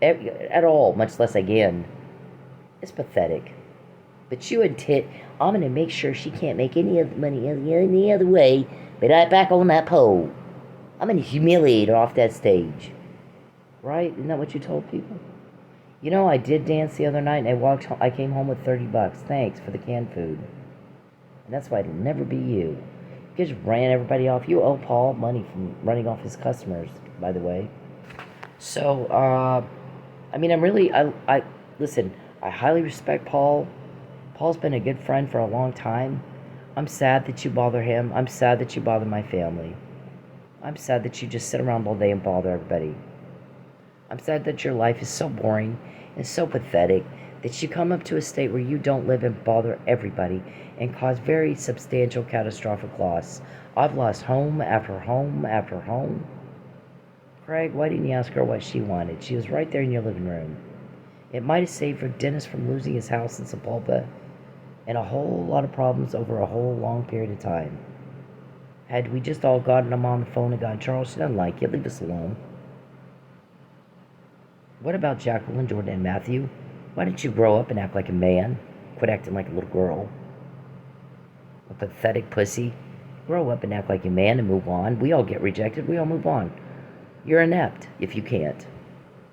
At all, much less again. It's pathetic. But you and Tit, I'm going to make sure she can't make any other money any other way but right back on that pole. I'm going to humiliate her off that stage. Right? Isn't that what you told people? I did dance the other night and I came home with $30. Thanks for the canned food. And that's why it'll never be you. You just ran everybody off. You owe Paul money from running off his customers, by the way. So, listen, I highly respect Paul. Paul's been a good friend for a long time. I'm sad that you bother him. I'm sad that you bother my family. I'm sad that you just sit around all day and bother everybody. I'm sad that your life is so boring and so pathetic that you come up to a state where you don't live and bother everybody and cause very substantial catastrophic loss. I've lost home after home after home. Craig, why didn't you ask her what she wanted? She was right there in your living room. It might have saved Dennis from losing his house in Sepulpa and a whole lot of problems over a whole long period of time. Had we just all gotten him on the phone and gone, Charles, she doesn't like you, leave us alone. What about Jacqueline, Jordan, and Matthew? Why didn't you grow up and act like a man? Quit acting like a little girl. A pathetic pussy. Grow up and act like a man and move on. We all get rejected. We all move on. You're inept if you can't.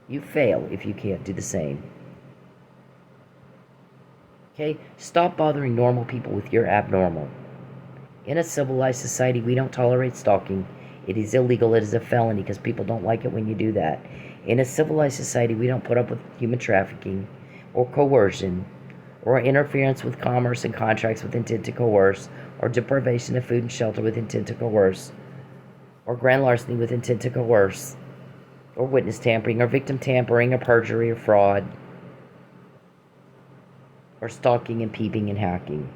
You fail if you can't do the same. Okay? Stop bothering normal people with your abnormal. In a civilized society, we don't tolerate stalking. It is illegal. It is a felony because people don't like it when you do that. In a civilized society, we don't put up with human trafficking or coercion or interference with commerce and contracts with intent to coerce, or deprivation of food and shelter with intent to coerce, or grand larceny with intent to coerce, or witness tampering, or victim tampering, or perjury, or fraud, or stalking and peeping and hacking.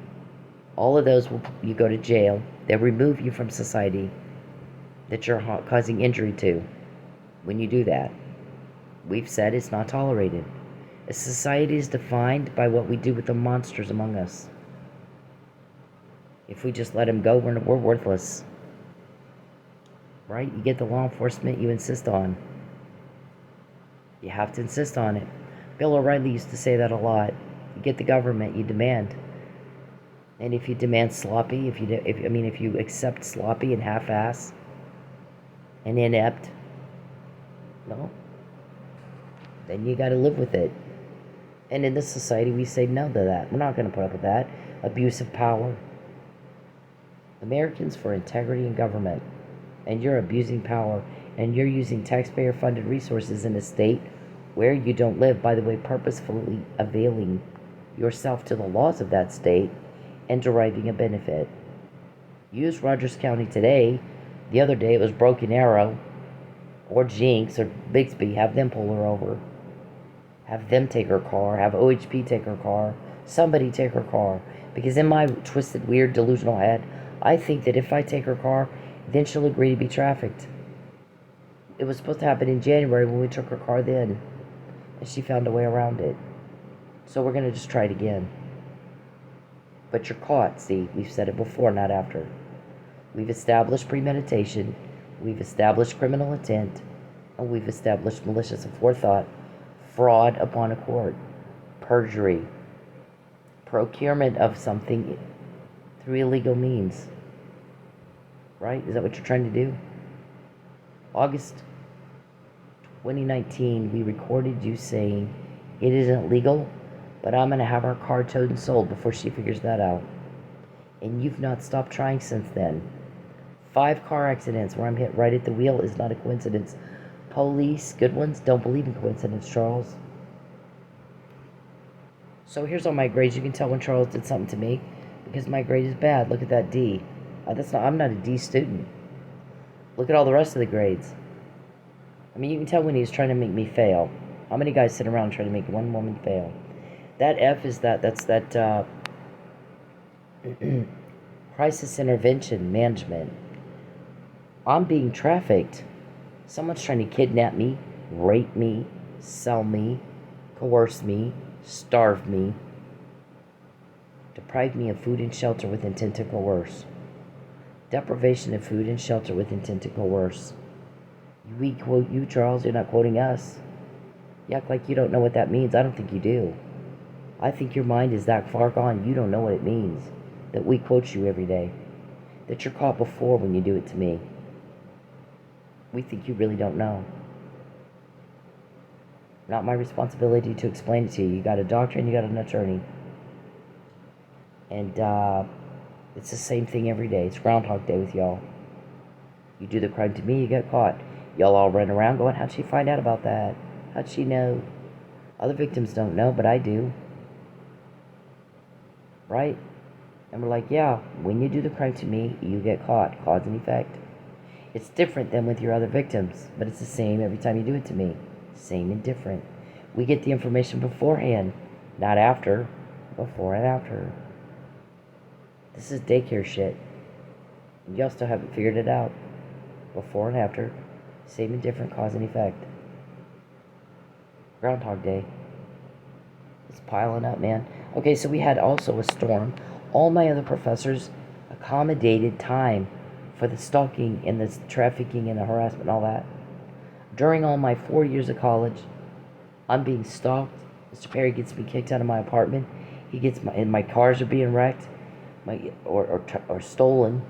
All of those you go to jail. They'll remove you from society that you're causing injury to when you do that. We've said it's not tolerated. A society is defined by what we do with the monsters among us. If we just let them go, we're worthless. Right? You get the law enforcement you insist on. You have to insist on it. Bill O'Reilly used to say that a lot. You get the government, you demand. And if you demand sloppy, if you accept sloppy and half-ass and inept, well, then you got to live with it. And in this society, we say no to that. We're not going to put up with that. Abuse of power. Americans for integrity in government. And you're abusing power. And you're using taxpayer-funded resources in a state where you don't live. By the way, purposefully availing yourself to the laws of that state and deriving a benefit. Use Rogers County today. The other day it was Broken Arrow or Jinx or Bixby. Have them pull her over. Have them take her car. Have OHP take her car. Somebody take her car. Because in my twisted, weird, delusional head, I think that if I take her car, then she'll agree to be trafficked. It was supposed to happen in January when we took her car then. And she found a way around it. So we're going to just try it again. But you're caught, see? We've said it before, not after. We've established premeditation. We've established criminal intent. And we've established malicious aforethought. Fraud upon a court. Perjury. Procurement of something through illegal means. Right? Is that what you're trying to do? August 2019, we recorded you saying it isn't legal, but I'm going to have our car towed and sold before she figures that out. And you've not stopped trying since then. 5 car accidents where I'm hit right at the wheel is not a coincidence. Police, good ones, don't believe in coincidence, Charles. So here's all my grades. You can tell when Charles did something to me because my grade is bad. Look at that D. I'm not a D student. Look at all the rest of the grades. I mean, you can tell when he's trying to make me fail. How many guys sit around trying to make one woman fail? That F is that's crisis intervention management. I'm being trafficked. Someone's trying to kidnap me, rape me, sell me, coerce me, starve me, deprive me of food and shelter with intent to coerce. Deprivation of food and shelter with intent to coerce. We quote you, Charles. You're not quoting us. You act like you don't know what that means. I don't think you do. I think your mind is that far gone, you don't know what it means. That we quote you every day. That you're caught before when you do it to me. We think you really don't know. Not my responsibility to explain it to you. You got a doctor and you got an attorney. And it's the same thing every day. It's Groundhog Day with y'all. You do the crime to me, you get caught. Y'all all run around going, how'd she find out about that? How'd she know? Other victims don't know, but I do. Right? And we're like, yeah, when you do the crime to me, you get caught. Cause and effect. It's different than with your other victims, but it's the same every time you do it to me. Same and different. We get the information beforehand, not after. Before and after. This is daycare shit. Y'all still haven't figured it out. Before and after. Same and different, cause and effect. Groundhog Day. It's piling up, man. Okay, so we had also a storm. All my other professors accommodated time for the stalking and the trafficking and the harassment and all that. During all my 4 years of college, I'm being stalked. Mr. Perry gets me kicked out of my apartment. He gets my cars are being wrecked, or stolen,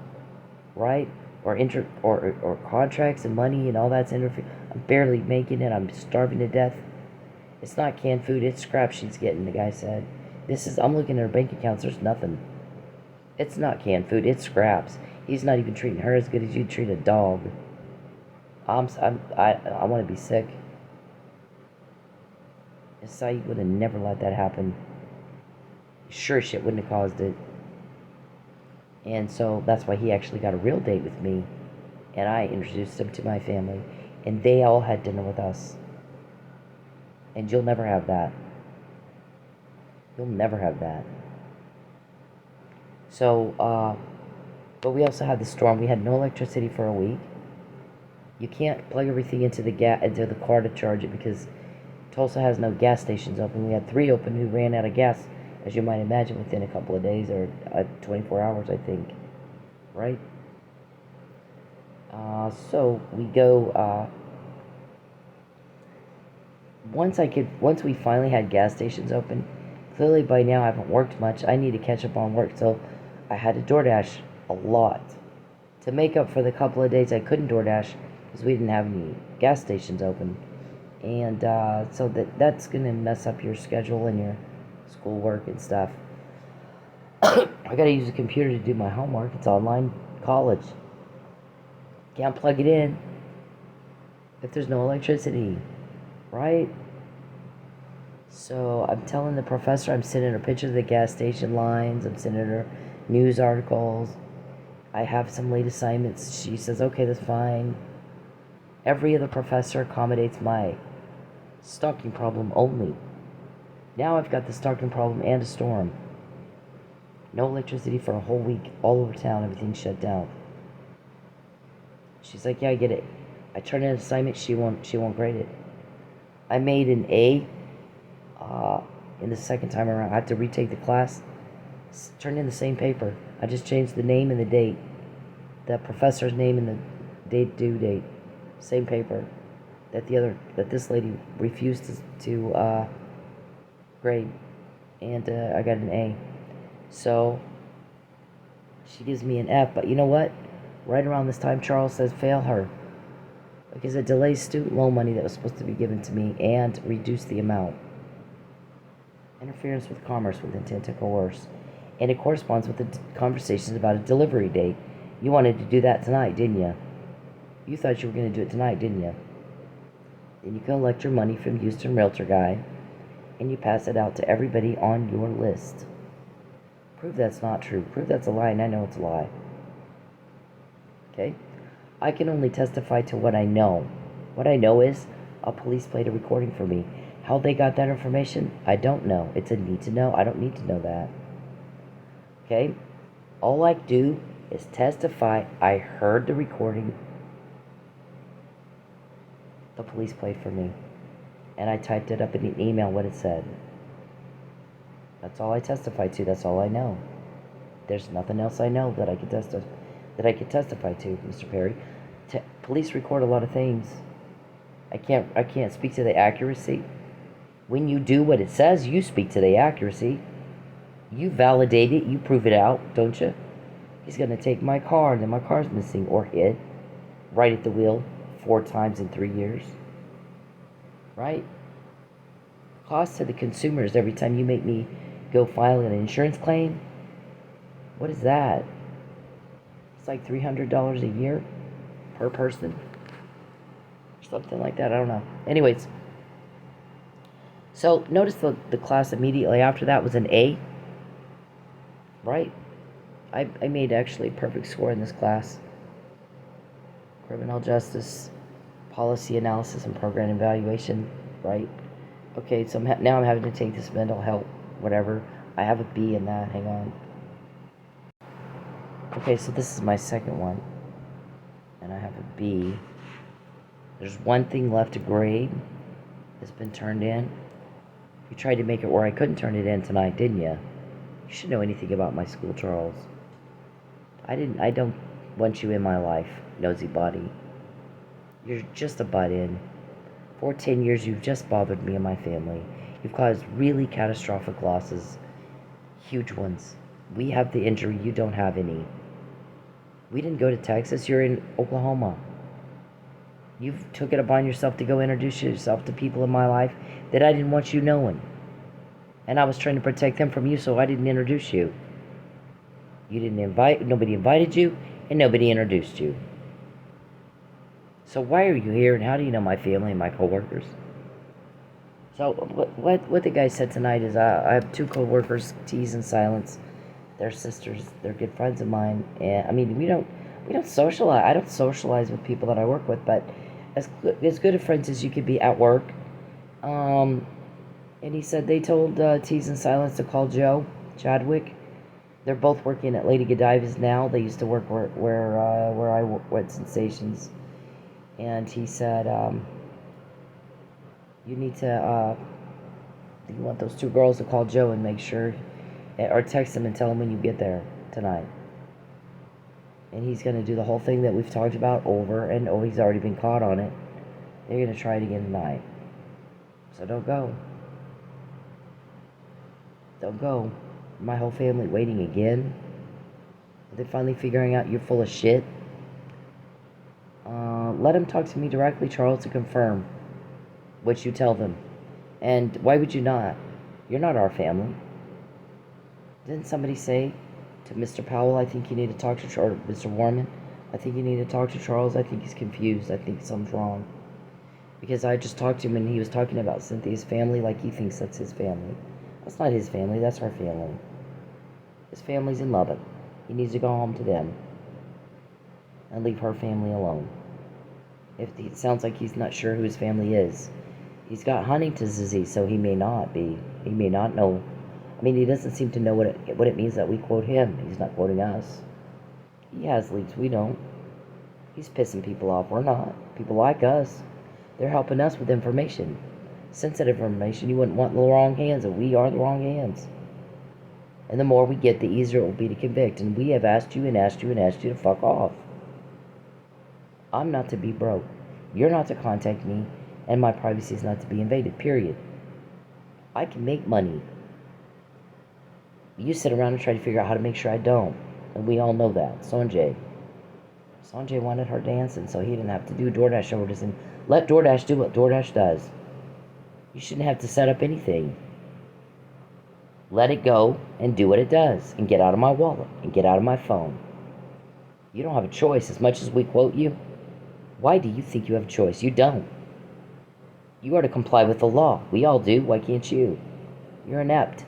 right? Or contracts and money and all that's interfering. I'm barely making it. I'm starving to death. It's not canned food. It's scraps she's getting. The guy said, I'm looking at her bank accounts. There's nothing. It's not canned food. It's scraps. He's not even treating her as good as you'd treat a dog. I want to be sick. Saeed would have never let that happen. Sure shit wouldn't have caused it. And so that's why he actually got a real date with me. And I introduced him to my family. And they all had dinner with us. And you'll never have that. You'll never have that. So, but we also had the storm. We had no electricity for a week. You can't plug everything into the car to charge it because Tulsa has no gas stations open. We had 3 open who ran out of gas, as you might imagine, within a couple of days or 24 hours, I think. Right? So we go. Once we finally had gas stations open. Clearly by now I haven't worked much. I need to catch up on work, so I had to DoorDash a lot to make up for the couple of days I couldn't DoorDash because we didn't have any gas stations open. And so that's going to mess up your schedule and your schoolwork and stuff. I got to use a computer to do my homework. It's online college. Can't plug it in if there's no electricity, right? So I'm telling the professor, I'm sending her pictures of the gas station lines, I'm sending her news articles. I have some late assignments. She says, okay, that's fine. Every other professor accommodates my stalking problem only. Now I've got the stalking problem and a storm. No electricity for a whole week, all over town, everything's shut down. She's like, yeah, I get it. I turn in an assignment, she won't grade it. I made an A in the second time around. I had to retake the class. Turned in the same paper. I just changed the name and the date. The professor's name and the due date. Same paper. That this lady refused to grade. And I got an A. So she gives me an F. But you know what? Right around this time, Charles says fail her. Because it delays student loan money that was supposed to be given to me and reduce the amount. Interference with commerce with intent to coerce. And it corresponds with the conversations about a delivery date. You wanted to do that tonight, didn't you? You thought you were going to do it tonight, didn't you? Then you collect your money from Houston Realtor guy and you pass it out to everybody on your list. Prove that's not true. Prove that's a lie, and I know it's a lie. Okay? I can only testify to what I know. What I know is a police played a recording for me. How they got that information, I don't know. It's a need to know. I don't need to know that. Okay? All I do is testify. I heard the recording. The police played for me. And I typed it up in an email what it said. That's all I testify to. That's all I know. There's nothing else I know that I could testify to, Mr. Perry. Police record a lot of things. I can't speak to the accuracy. When you do what it says, you speak to the accuracy. You validate it, you prove it out, don't you? He's going to take my car, and then my car's missing or hit, right at the wheel 4 times in 3 years. Right? Cost to the consumers every time you make me go file an insurance claim. What is that? It's like $300 a year per person. Something like that, I don't know. Anyways. So, notice the class immediately after that was an A. Right? I made actually a perfect score in this class. Criminal justice, policy analysis, and program evaluation. Right? Okay, so now I'm having to take this mental health, whatever. I have a B in that. Hang on. Okay, so this is my second one. And I have a B. There's one thing left to grade. It's been turned in. You tried to make it where I couldn't turn it in tonight, didn't you? You should know anything about my school, Charles. I don't want you in my life, nosy body. You're just a butt-in. For 10 years, you've just bothered me and my family. You've caused really catastrophic losses. Huge ones. We have the injury, you don't have any. We didn't go to Texas, you're in Oklahoma. You've took it upon yourself to go introduce yourself to people in my life that I didn't want you knowing. And I was trying to protect them from you, so I didn't introduce you. You didn't nobody invited you, and nobody introduced you. So why are you here, and how do you know my family and my coworkers? So what the guy said tonight is I have two co-workers, Tease and Silence. They're sisters. They're good friends of mine, and I mean we don't socialize. I don't socialize with people that I work with, but as good of friends as you could be at work. Um, and he said they told Tease and Silence to call Joe Chadwick. They're both working at Lady Godiva's now. They used to work where I work at Sensations, and he said you need to you want those two girls to call Joe and make sure, or text him and tell him when you get there tonight. And he's going to do the whole thing that we've talked about over and over. He's already been caught on it. They're going to try it again tonight. So don't go. Don't go. My whole family waiting again. They're finally figuring out you're full of shit. Let them talk to me directly, Charles, to confirm what you tell them. And why would you not? You're not our family. Didn't somebody say to Mr. Powell, I think you need to talk to Charles, Mr. Warman, I think you need to talk to Charles. I think he's confused. I think something's wrong. Because I just talked to him and he was talking about Cynthia's family like he thinks that's his family. That's not his family. That's our family. His family's in Lubbock. He needs to go home to them and leave her family alone. If it sounds like he's not sure who his family is. He's got Huntington's disease, so he may not be. He may not know. I mean, he doesn't seem to know what it means that we quote him. He's not quoting us. He has leaks. We don't. He's pissing people off. We're not. People like us. They're helping us with information. Sensitive information. You wouldn't want in the wrong hands, and we are the wrong hands. And the more we get, the easier it will be to convict. And we have asked you and asked you and asked you to fuck off. I'm not to be broke. You're not to contact me. And my privacy is not to be invaded, period. I can make money. You sit around and try to figure out how to make sure I don't. And we all know that. Sanjay wanted her dancing, so he didn't have to do DoorDash orders. And let DoorDash do what DoorDash does. You shouldn't have to set up anything. Let it go and do what it does. And get out of my wallet. And get out of my phone. You don't have a choice as much as we quote you. Why do you think you have a choice? You don't. You are to comply with the law. We all do. Why can't you? You're inept.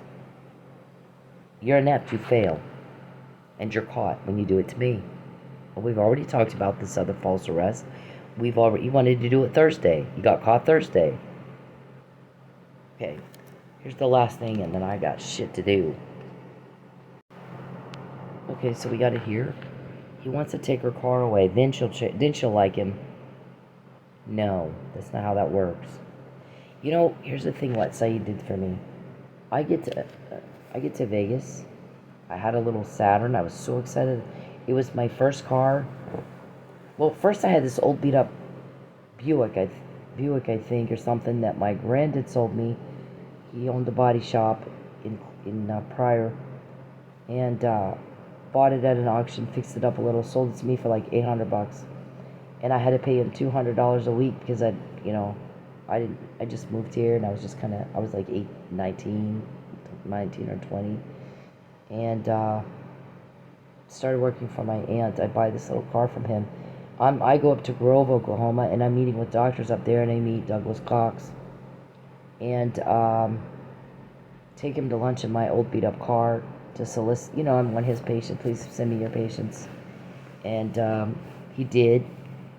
You're inept. You fail. And you're caught when you do it to me. Well, we've already talked about this other false arrest. You wanted to do it Thursday. You got caught Thursday. Okay. Here's the last thing, and then I got shit to do. Okay, so we got it here. He wants to take her car away. Then she'll like him. No, that's not how that works. You know, here's the thing what Saeed did for me. I get to Vegas. I had a little Saturn. I was so excited. It was my first car. Well, first I had this old beat up Buick, I think, or something that my granddad sold me. He owned a body shop in Pryor, and bought it at an auction, fixed it up a little, sold it to me for like $800, and I had to pay him $200 a week because I just moved here and I was just I was like 19 or 20, and started working for my aunt. I buy this little car from him. I go up to Grove, Oklahoma, and I'm meeting with doctors up there, and I meet Douglas Cox, and take him to lunch in my old beat up car to solicit. I'm one of his patients. Please send me your patients. And he did.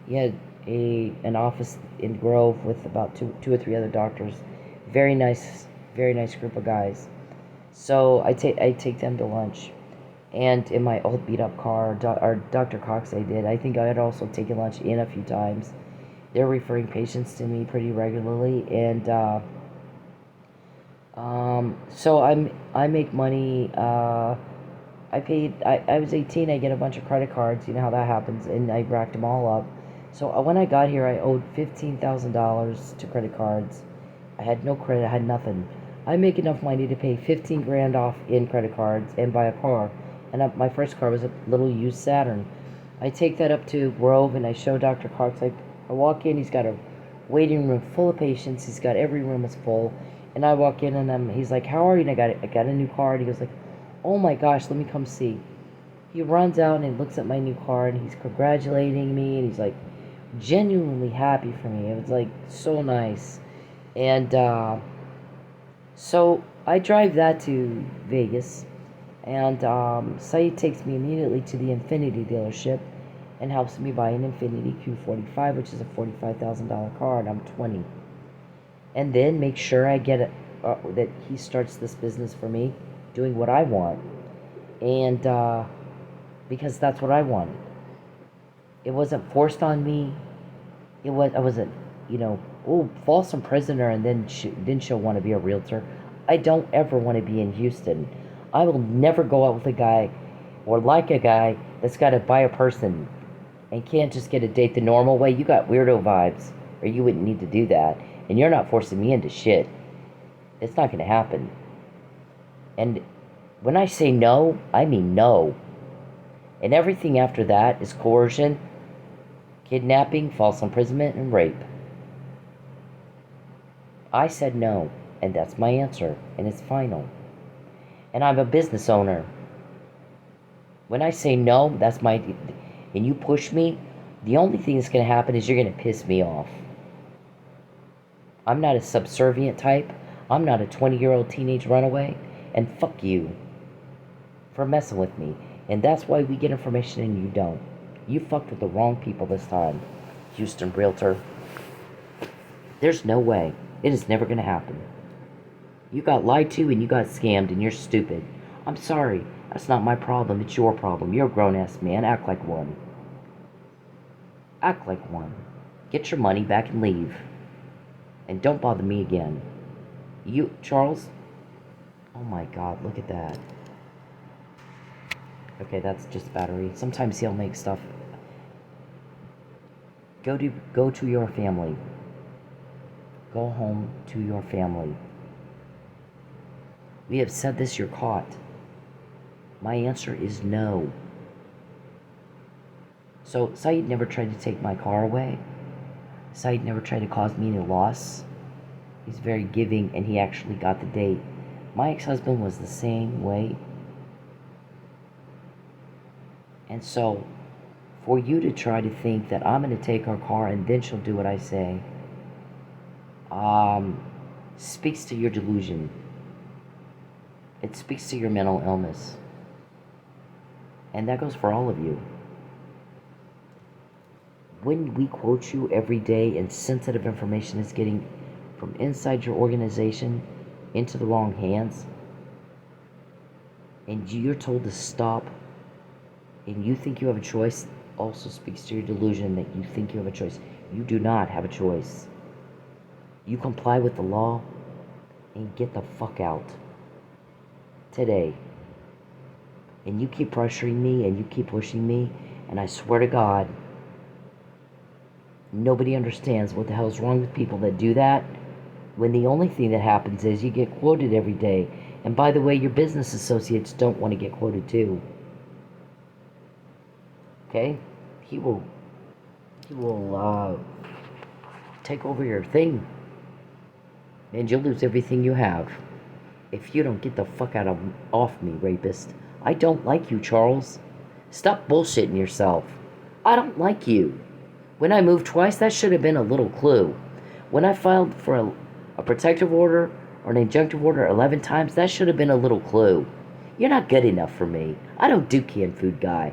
He had an office in Grove with about two or three other doctors. Very nice group of guys. So I take them to lunch. And in my old beat up car, Dr. Cox, I think I had also taken lunch in a few times. They're referring patients to me pretty regularly, and so I make money. I was 18. I get a bunch of credit cards. You know how that happens, and I racked them all up. So when I got here, I owed $15,000 to credit cards. I had no credit. I had nothing. I make enough money to pay $15,000 off in credit cards and buy a car. And my first car was a little used Saturn. I take that up to Grove and I show Dr. Cox. I walk in. He's got a waiting room full of patients. He's got every room is full. And I walk in and he's like, "How are you?" And I got a new car. And he goes like, "Oh my gosh, let me come see." He runs out and he looks at my new car and he's congratulating me and he's like genuinely happy for me. It was like so nice. And So I drive that to Vegas, and Saeed takes me immediately to the Infiniti dealership and helps me buy an Infiniti Q45, which is a $45,000 car, and I'm 20. And then make sure I get it, that he starts this business for me, doing what I want, and because that's what I wanted. It wasn't forced on me. I wasn't, false imprisonor, and then she'll want to be a realtor. I don't ever want to be in Houston. I will never go out with a guy or like a guy that's got to buy a person and can't just get a date the normal way. You got weirdo vibes, or you wouldn't need to do that. And you're not forcing me into shit. It's not going to happen. And when I say no, I mean no. And everything after that is coercion, kidnapping, false imprisonment, and rape. I said no, and that's my answer, and it's final. And I'm a business owner. When I say no, and you push me, the only thing that's going to happen is you're going to piss me off. I'm not a subservient type. I'm not a 20-year-old teenage runaway, and fuck you for messing with me. And that's why we get information and you don't. You fucked with the wrong people this time, Houston realtor. There's no way. It is never going to happen. You got lied to and you got scammed and you're stupid. I'm sorry. That's not my problem. It's your problem. You're a grown-ass man. Act like one. Act like one. Get your money back and leave. And don't bother me again. You, Charles? Oh my God, look at that. Okay, that's just battery. Sometimes he'll make stuff. Go to your family. Go home to your family. We have said this, you're caught. My answer is no. So, Saeed never tried to take my car away. Saeed never tried to cause me any loss. He's very giving, and he actually got the date. My ex-husband was the same way. And so, for you to try to think that I'm going to take her car and then she'll do what I say, speaks to your delusion. It speaks to your mental illness. And that goes for all of you. When we quote you every day and sensitive information is getting from inside your organization into the wrong hands, and you're told to stop, and you think you have a choice, also speaks to your delusion that you think you have a choice. You do not have a choice. You comply with the law and get the fuck out today. And you keep pressuring me and you keep pushing me, and I swear to God, nobody understands what the hell's wrong with people that do that, when the only thing that happens is you get quoted every day. And by the way, your business associates don't want to get quoted too. Okay? He will take over your thing. And you'll lose everything you have if you don't get the fuck off me, rapist. I don't like you, Charles. Stop bullshitting yourself. I don't like you. When I moved twice, that should have been a little clue. When I filed for a protective order or an injunctive order 11 times, that should have been a little clue. You're not good enough for me. I don't do canned food guy.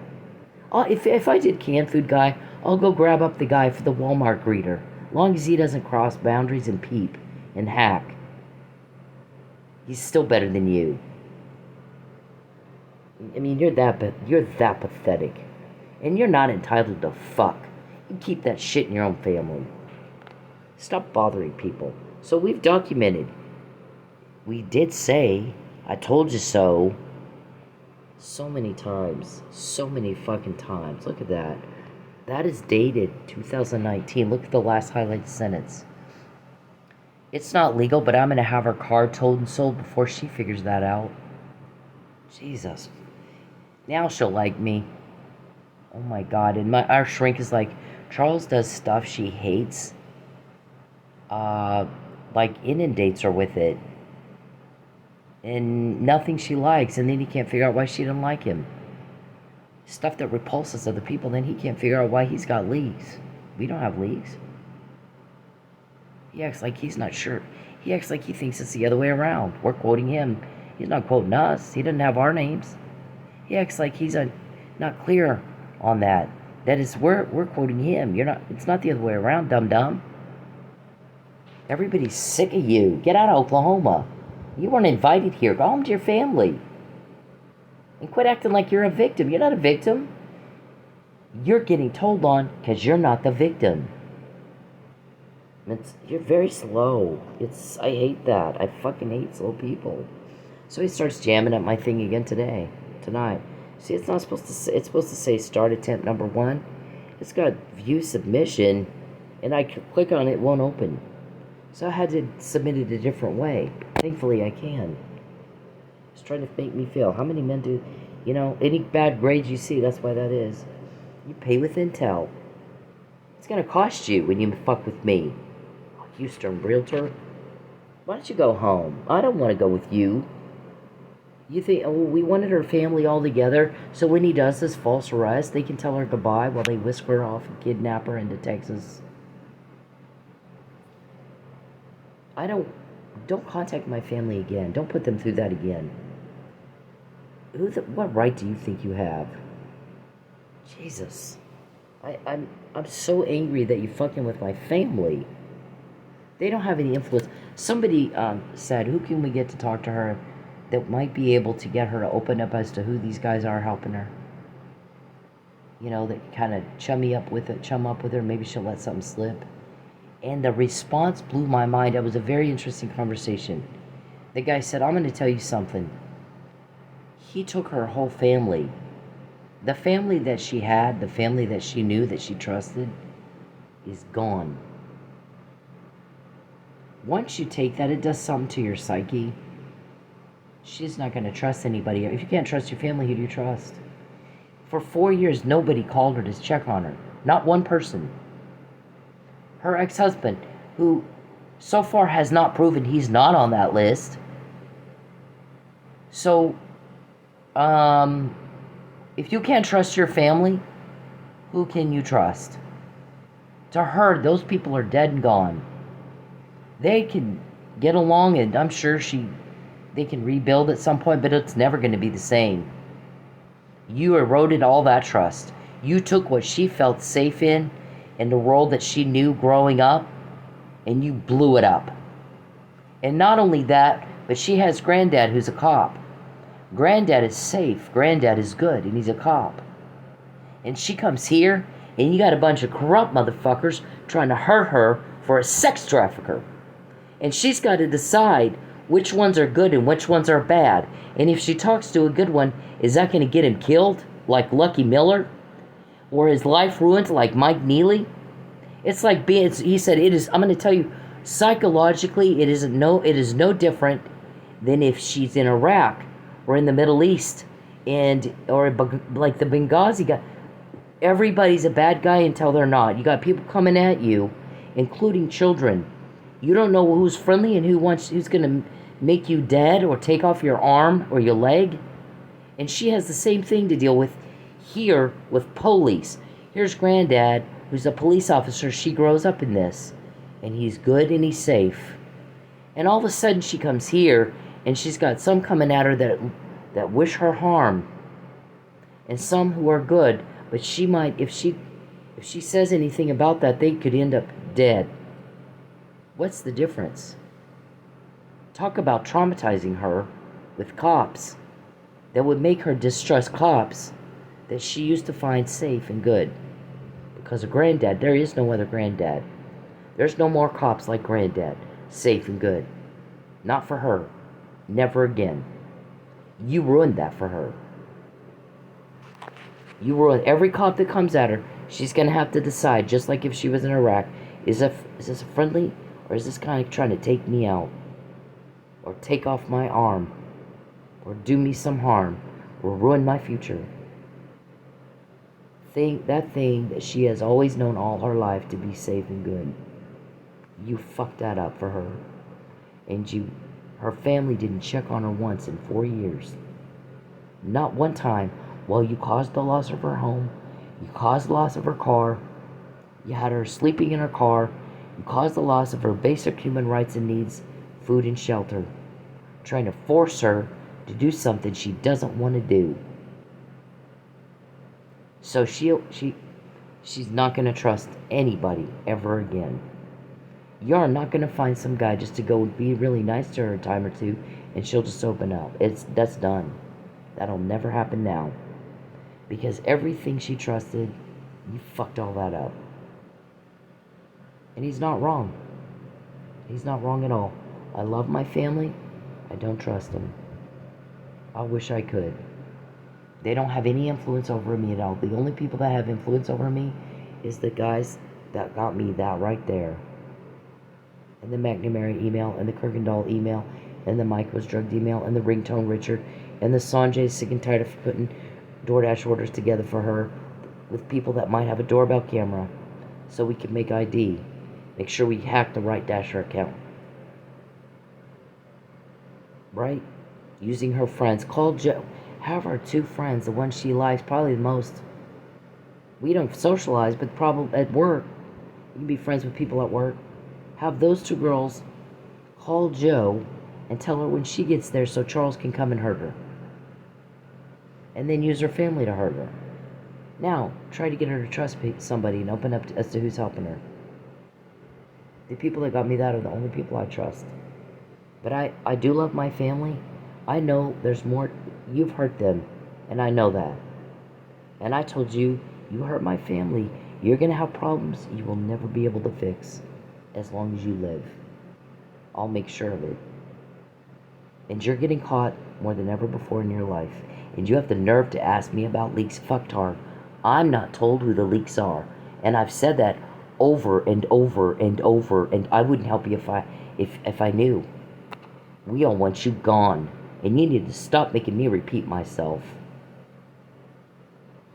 If I did canned food guy, I'll go grab up the guy for the Walmart greeter. Long as he doesn't cross boundaries and peep and hack. He's still better than you. I mean, you're that pathetic. And you're not entitled to fuck. You keep that shit in your own family. Stop bothering people. So we've documented. We did say, I told you so. So many times. So many fucking times. Look at that. That is dated 2019. Look at the last highlighted sentence. It's not legal, but I'm going to have her car towed and sold before she figures that out. Jesus. Now she'll like me. Oh my God. And our shrink is like, Charles does stuff she hates. Like inundates her with it. And nothing she likes. And then he can't figure out why she doesn't like him. Stuff that repulses other people. Then he can't figure out why he's got leagues. We don't have leagues. He acts like he's not sure. He acts like he thinks it's the other way around. We're quoting him. He's not quoting us. He doesn't have our names. He acts like he's not clear on that. That is, we're quoting him. You're not. It's not the other way around, dum dum. Everybody's sick of you. Get out of Oklahoma. You weren't invited here. Go home to your family. And quit acting like you're a victim. You're not a victim. You're getting told on because you're not the victim. You're very slow. I hate that. I fucking hate slow people. So he starts jamming at my thing again tonight. See, it's not supposed to say, it's supposed to say start attempt number 1. It's got view submission, and I click on it, it won't open. So I had to submit it a different way. Thankfully, I can. It's trying to make me feel. How many men do, any bad grades you see, that's why that is. You pay with intel. It's going to cost you when you fuck with me. Houston Realtor. Why don't you go home? I don't want to go with you. You think, we wanted her family all together, so when he does this false arrest, they can tell her goodbye while they whisk her off and kidnap her into Texas. Don't contact my family again. Don't put them through that again. What right do you think you have? Jesus. I'm so angry that you fucking with my family. They don't have any influence. Somebody said, who can we get to talk to her that might be able to get her to open up as to who these guys are helping her? That kind of chum up with her. Maybe she'll let something slip. And the response blew my mind. It was a very interesting conversation. The guy said, I'm going to tell you something. He took her whole family. The family that she had, the family that she knew, that she trusted, is gone. Once you take that, it does something to your psyche. She's not going to trust anybody. If you can't trust your family, who do you trust? For 4 years, nobody called her to check on her. Not one person. Her ex-husband, who so far has not proven he's not on that list. So, if you can't trust your family, who can you trust? To her, those people are dead and gone. They can get along, and I'm sure they can rebuild at some point, but it's never going to be the same. You eroded all that trust. You took what she felt safe in the world that she knew growing up, and you blew it up. And not only that, but she has granddad who's a cop. Granddad is safe. Granddad is good, and he's a cop. And she comes here, and you got a bunch of corrupt motherfuckers trying to hurt her for a sex trafficker. And she's got to decide which ones are good and which ones are bad. And if she talks to a good one, is that going to get him killed, like Lucky Miller? Or his life ruined, like Mike Neely? It's like he said, I'm going to tell you, psychologically, it is no different than if she's in Iraq or in the Middle East, or like the Benghazi guy. Everybody's a bad guy until they're not. You got people coming at you, including children. You don't know who's friendly and who's going to make you dead or take off your arm or your leg. And she has the same thing to deal with here with police. Here's granddad, who's a police officer. She grows up in this, and he's good and he's safe. And all of a sudden she comes here, and she's got some coming at her that wish her harm, and some who are good. But she might, if she says anything about that, they could end up dead. What's the difference? Talk about traumatizing her with cops that would make her distrust cops that she used to find safe and good. Because of granddad, there is no other granddad. There's no more cops like granddad, safe and good. Not for her. Never again. You ruined that for her. You ruined every cop that comes at her. She's going to have to decide, just like if she was in Iraq, is this friendly, or is this guy trying to take me out? Or take off my arm? Or do me some harm? Or ruin my future? That thing that she has always known all her life to be safe and good. You fucked that up for her. And her family didn't check on her once in 4 years. Not one time. Well, you caused the loss of her home. You caused the loss of her car. You had her sleeping in her car. You cause the loss of her basic human rights and needs, food and shelter. Trying to force her to do something she doesn't want to do. So she's not going to trust anybody ever again. You're not going to find some guy just to go be really nice to her a time or two and she'll just open up. That's done. That'll never happen now. Because everything she trusted, you fucked all that up. And he's not wrong. He's not wrong at all. I love my family. I don't trust them. I wish I could. They don't have any influence over me at all. The only people that have influence over me is the guys that got me that right there. And the McNamara email, and the Kirkendall email, and the Mike was drugged email, and the ringtone Richard, and the Sanjay sick and tired of putting DoorDash orders together for her with people that might have a doorbell camera so we can make ID. Make sure we hack the right Dasher account. Right? Using her friends. Call Joe. Have our two friends, the one she likes probably the most. We don't socialize, but probably at work. You can be friends with people at work. Have those two girls call Joe and tell her when she gets there so Charles can come and hurt her. And then use her family to hurt her. Now, try to get her to trust somebody and open up as to who's helping her. The people that got me that are the only people I trust. But I do love my family. I know there's more. You've hurt them, and I know that. And I told you, you hurt my family, you're going to have problems you will never be able to fix as long as you live. I'll make sure of it. And you're getting caught more than ever before in your life. And you have the nerve to ask me about leaks. Fucktard. I'm not told who the leaks are. And I've said that over and over and over, and I wouldn't help you if I knew. We all want you gone. And you need to stop making me repeat myself.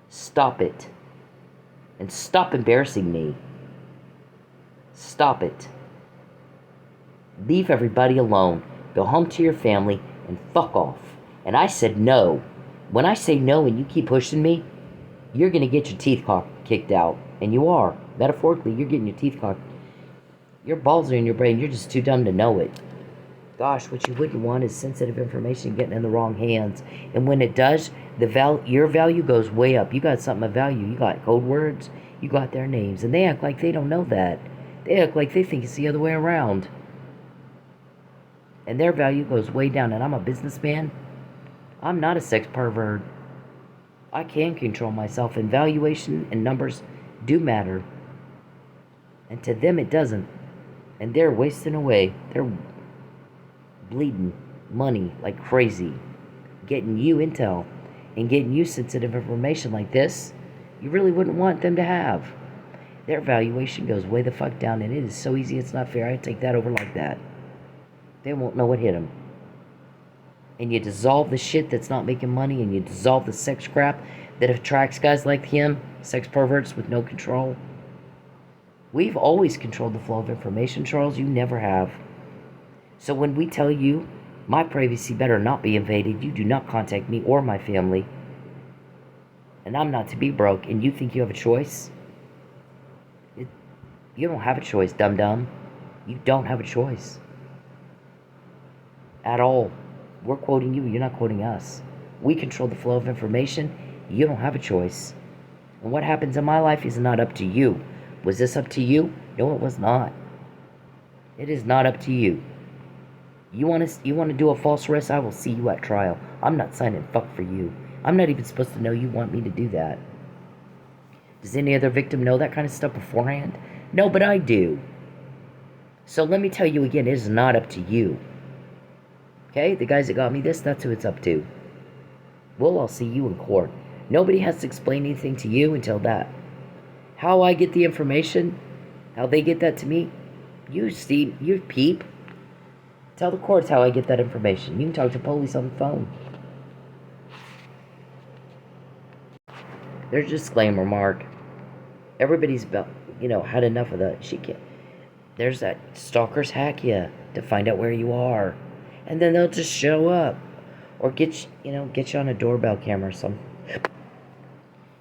Stop it. And stop embarrassing me. Stop it. Leave everybody alone. Go home to your family and fuck off. And I said no. When I say no and you keep pushing me, you're going to get your teeth kicked out. And you are. Metaphorically, you're getting your teeth cocked. Your balls are in your brain. You're just too dumb to know it. Gosh, what you wouldn't want is sensitive information getting in the wrong hands. And when it does, your value goes way up. You got something of value. You got code words. You got their names. And they act like they don't know that. They act like they think it's the other way around. And their value goes way down. And I'm a businessman. I'm not a sex pervert. I can control myself. And valuation and numbers do matter. And to them it doesn't. And they're wasting away. They're bleeding money like crazy, getting you intel and getting you sensitive information like this you really wouldn't want them to have. Their valuation goes way the fuck down, and it is so easy it's not fair. I take that over like that. They won't know what hit them. And you dissolve the shit that's not making money, and you dissolve the sex crap that attracts guys like him, sex perverts with no control. We've always controlled the flow of information, Charles. You never have. So when we tell you, my privacy better not be invaded, you do not contact me or my family, and I'm not to be broke, and you think you have a choice? You don't have a choice, dum-dum. You don't have a choice. At all. We're quoting you, you're not quoting us. We control the flow of information. You don't have a choice. And what happens in my life is not up to you. Was this up to you? No, it was not. It is not up to you. You want to do a false arrest? I will see you at trial. I'm not signing fuck for you. I'm not even supposed to know you want me to do that. Does any other victim know that kind of stuff beforehand? No, but I do. So let me tell you again, it is not up to you. Okay? The guys that got me this, that's who it's up to. We'll all see you in court. Nobody has to explain anything to you until that. How I get the information, how they get that to me, you see, you peep. Tell the courts how I get that information. You can talk to police on the phone. There's a disclaimer, Mark. Everybody's about, had enough of that. There's that stalkers hack you to find out where you are. And then they'll just show up. Or get you on a doorbell camera or something.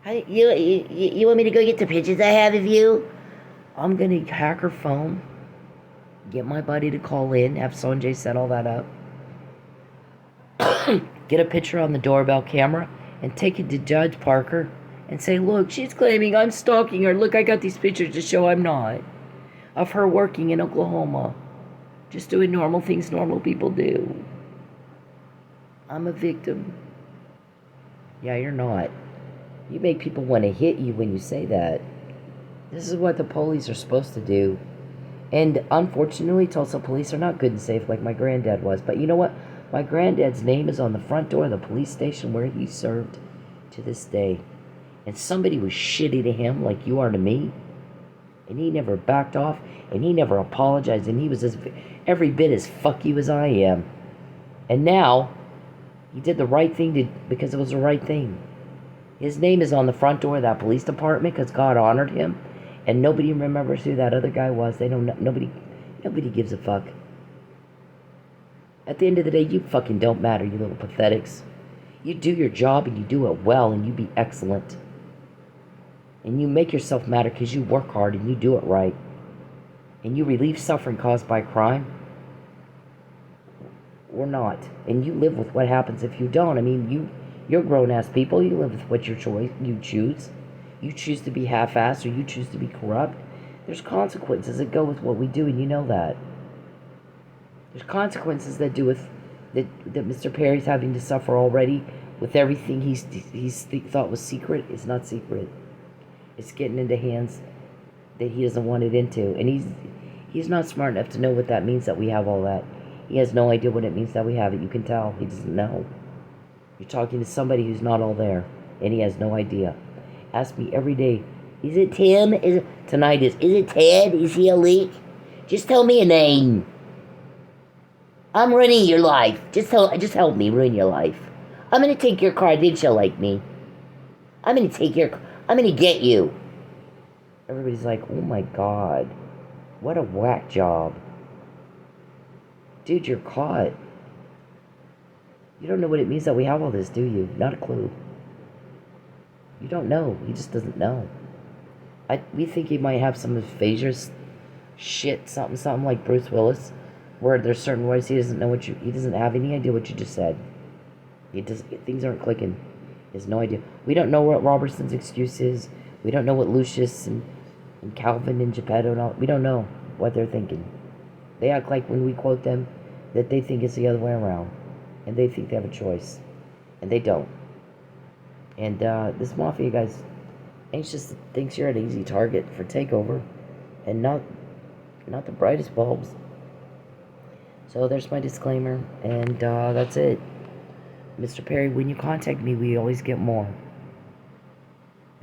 You want me to go get the pictures I have of you? I'm gonna hack her phone Get my buddy to call in, have Sanjay set all that up. Get a picture on the doorbell camera and take it to Judge Parker and say, look, she's claiming I'm stalking her. Look, I got these pictures to show I'm not. Of her working in Oklahoma. Just doing normal things normal people do. I'm a victim. Yeah, you're not. You make people want to hit you when you say that. This is what the police are supposed to do. And unfortunately, Tulsa police are not good and safe like my granddad was. But you know what? My granddad's name is on the front door of the police station where he served to this day. And somebody was shitty to him like you are to me. And he never backed off. And he never apologized. And he was every bit as fuck you as I am. And now, he did the right thing because it was the right thing. His name is on the front door of that police department because God honored him. And nobody remembers who that other guy was. They don't. Nobody gives a fuck. At the end of the day, you fucking don't matter, you little pathetics. You do your job and you do it well and you be excellent. And you make yourself matter because you work hard and you do it right. And you relieve suffering caused by crime. Or not. And you live with what happens if you don't. I mean, you're grown-ass people. You live with what you choose. You choose to be half-assed or you choose to be corrupt. There's consequences that go with what we do, and you know that. There's consequences that do with that Mr. Perry's having to suffer already with everything he's thought was secret. It's not secret. It's getting into hands that he doesn't want it into, and he's not smart enough to know what that means that we have all that. He has no idea what it means that we have it. You can tell he doesn't know. You're talking to somebody who's not all there, and he has no idea. Ask me every day, is it Tim? Is it Ted? Is he a leak? Just tell me a name. I'm ruining your life. Just help me ruin your life. I'm gonna take your car, then she'll like me. I'm gonna get you. Everybody's like, oh my God, what a whack job. Dude, you're caught. You don't know what it means that we have all this, do you? Not a clue. You don't know. He just doesn't know. We think he might have some aphasia shit, something like Bruce Willis, where there's certain words he doesn't know he doesn't have any idea what you just said. Things aren't clicking. He has no idea. We don't know what Robertson's excuse is. We don't know what Lucius and Calvin and Geppetto and all. We don't know what they're thinking. They act like when we quote them that they think it's the other way around. And they think they have a choice. And they don't. And this mafia guy's anxious, thinks you're an easy target for takeover. And not the brightest bulbs. So there's my disclaimer. And that's it. Mr. Perry, when you contact me, we always get more.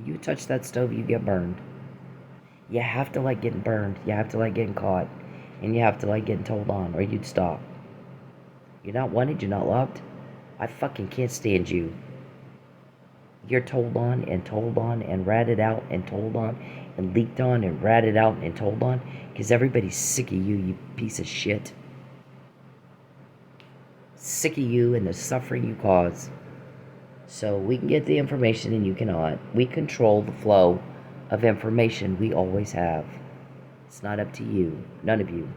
You touch that stove, you get burned. You have to like getting burned. You have to like getting caught. And you have to like getting told on, or you'd stop. You're not wanted, you're not loved. I fucking can't stand you. You're told on and ratted out and told on and leaked on and ratted out and told on because everybody's sick of you, you piece of shit. Sick of you and the suffering you cause. So we can get the information and you cannot. We control the flow of information we always have. It's not up to you. None of you.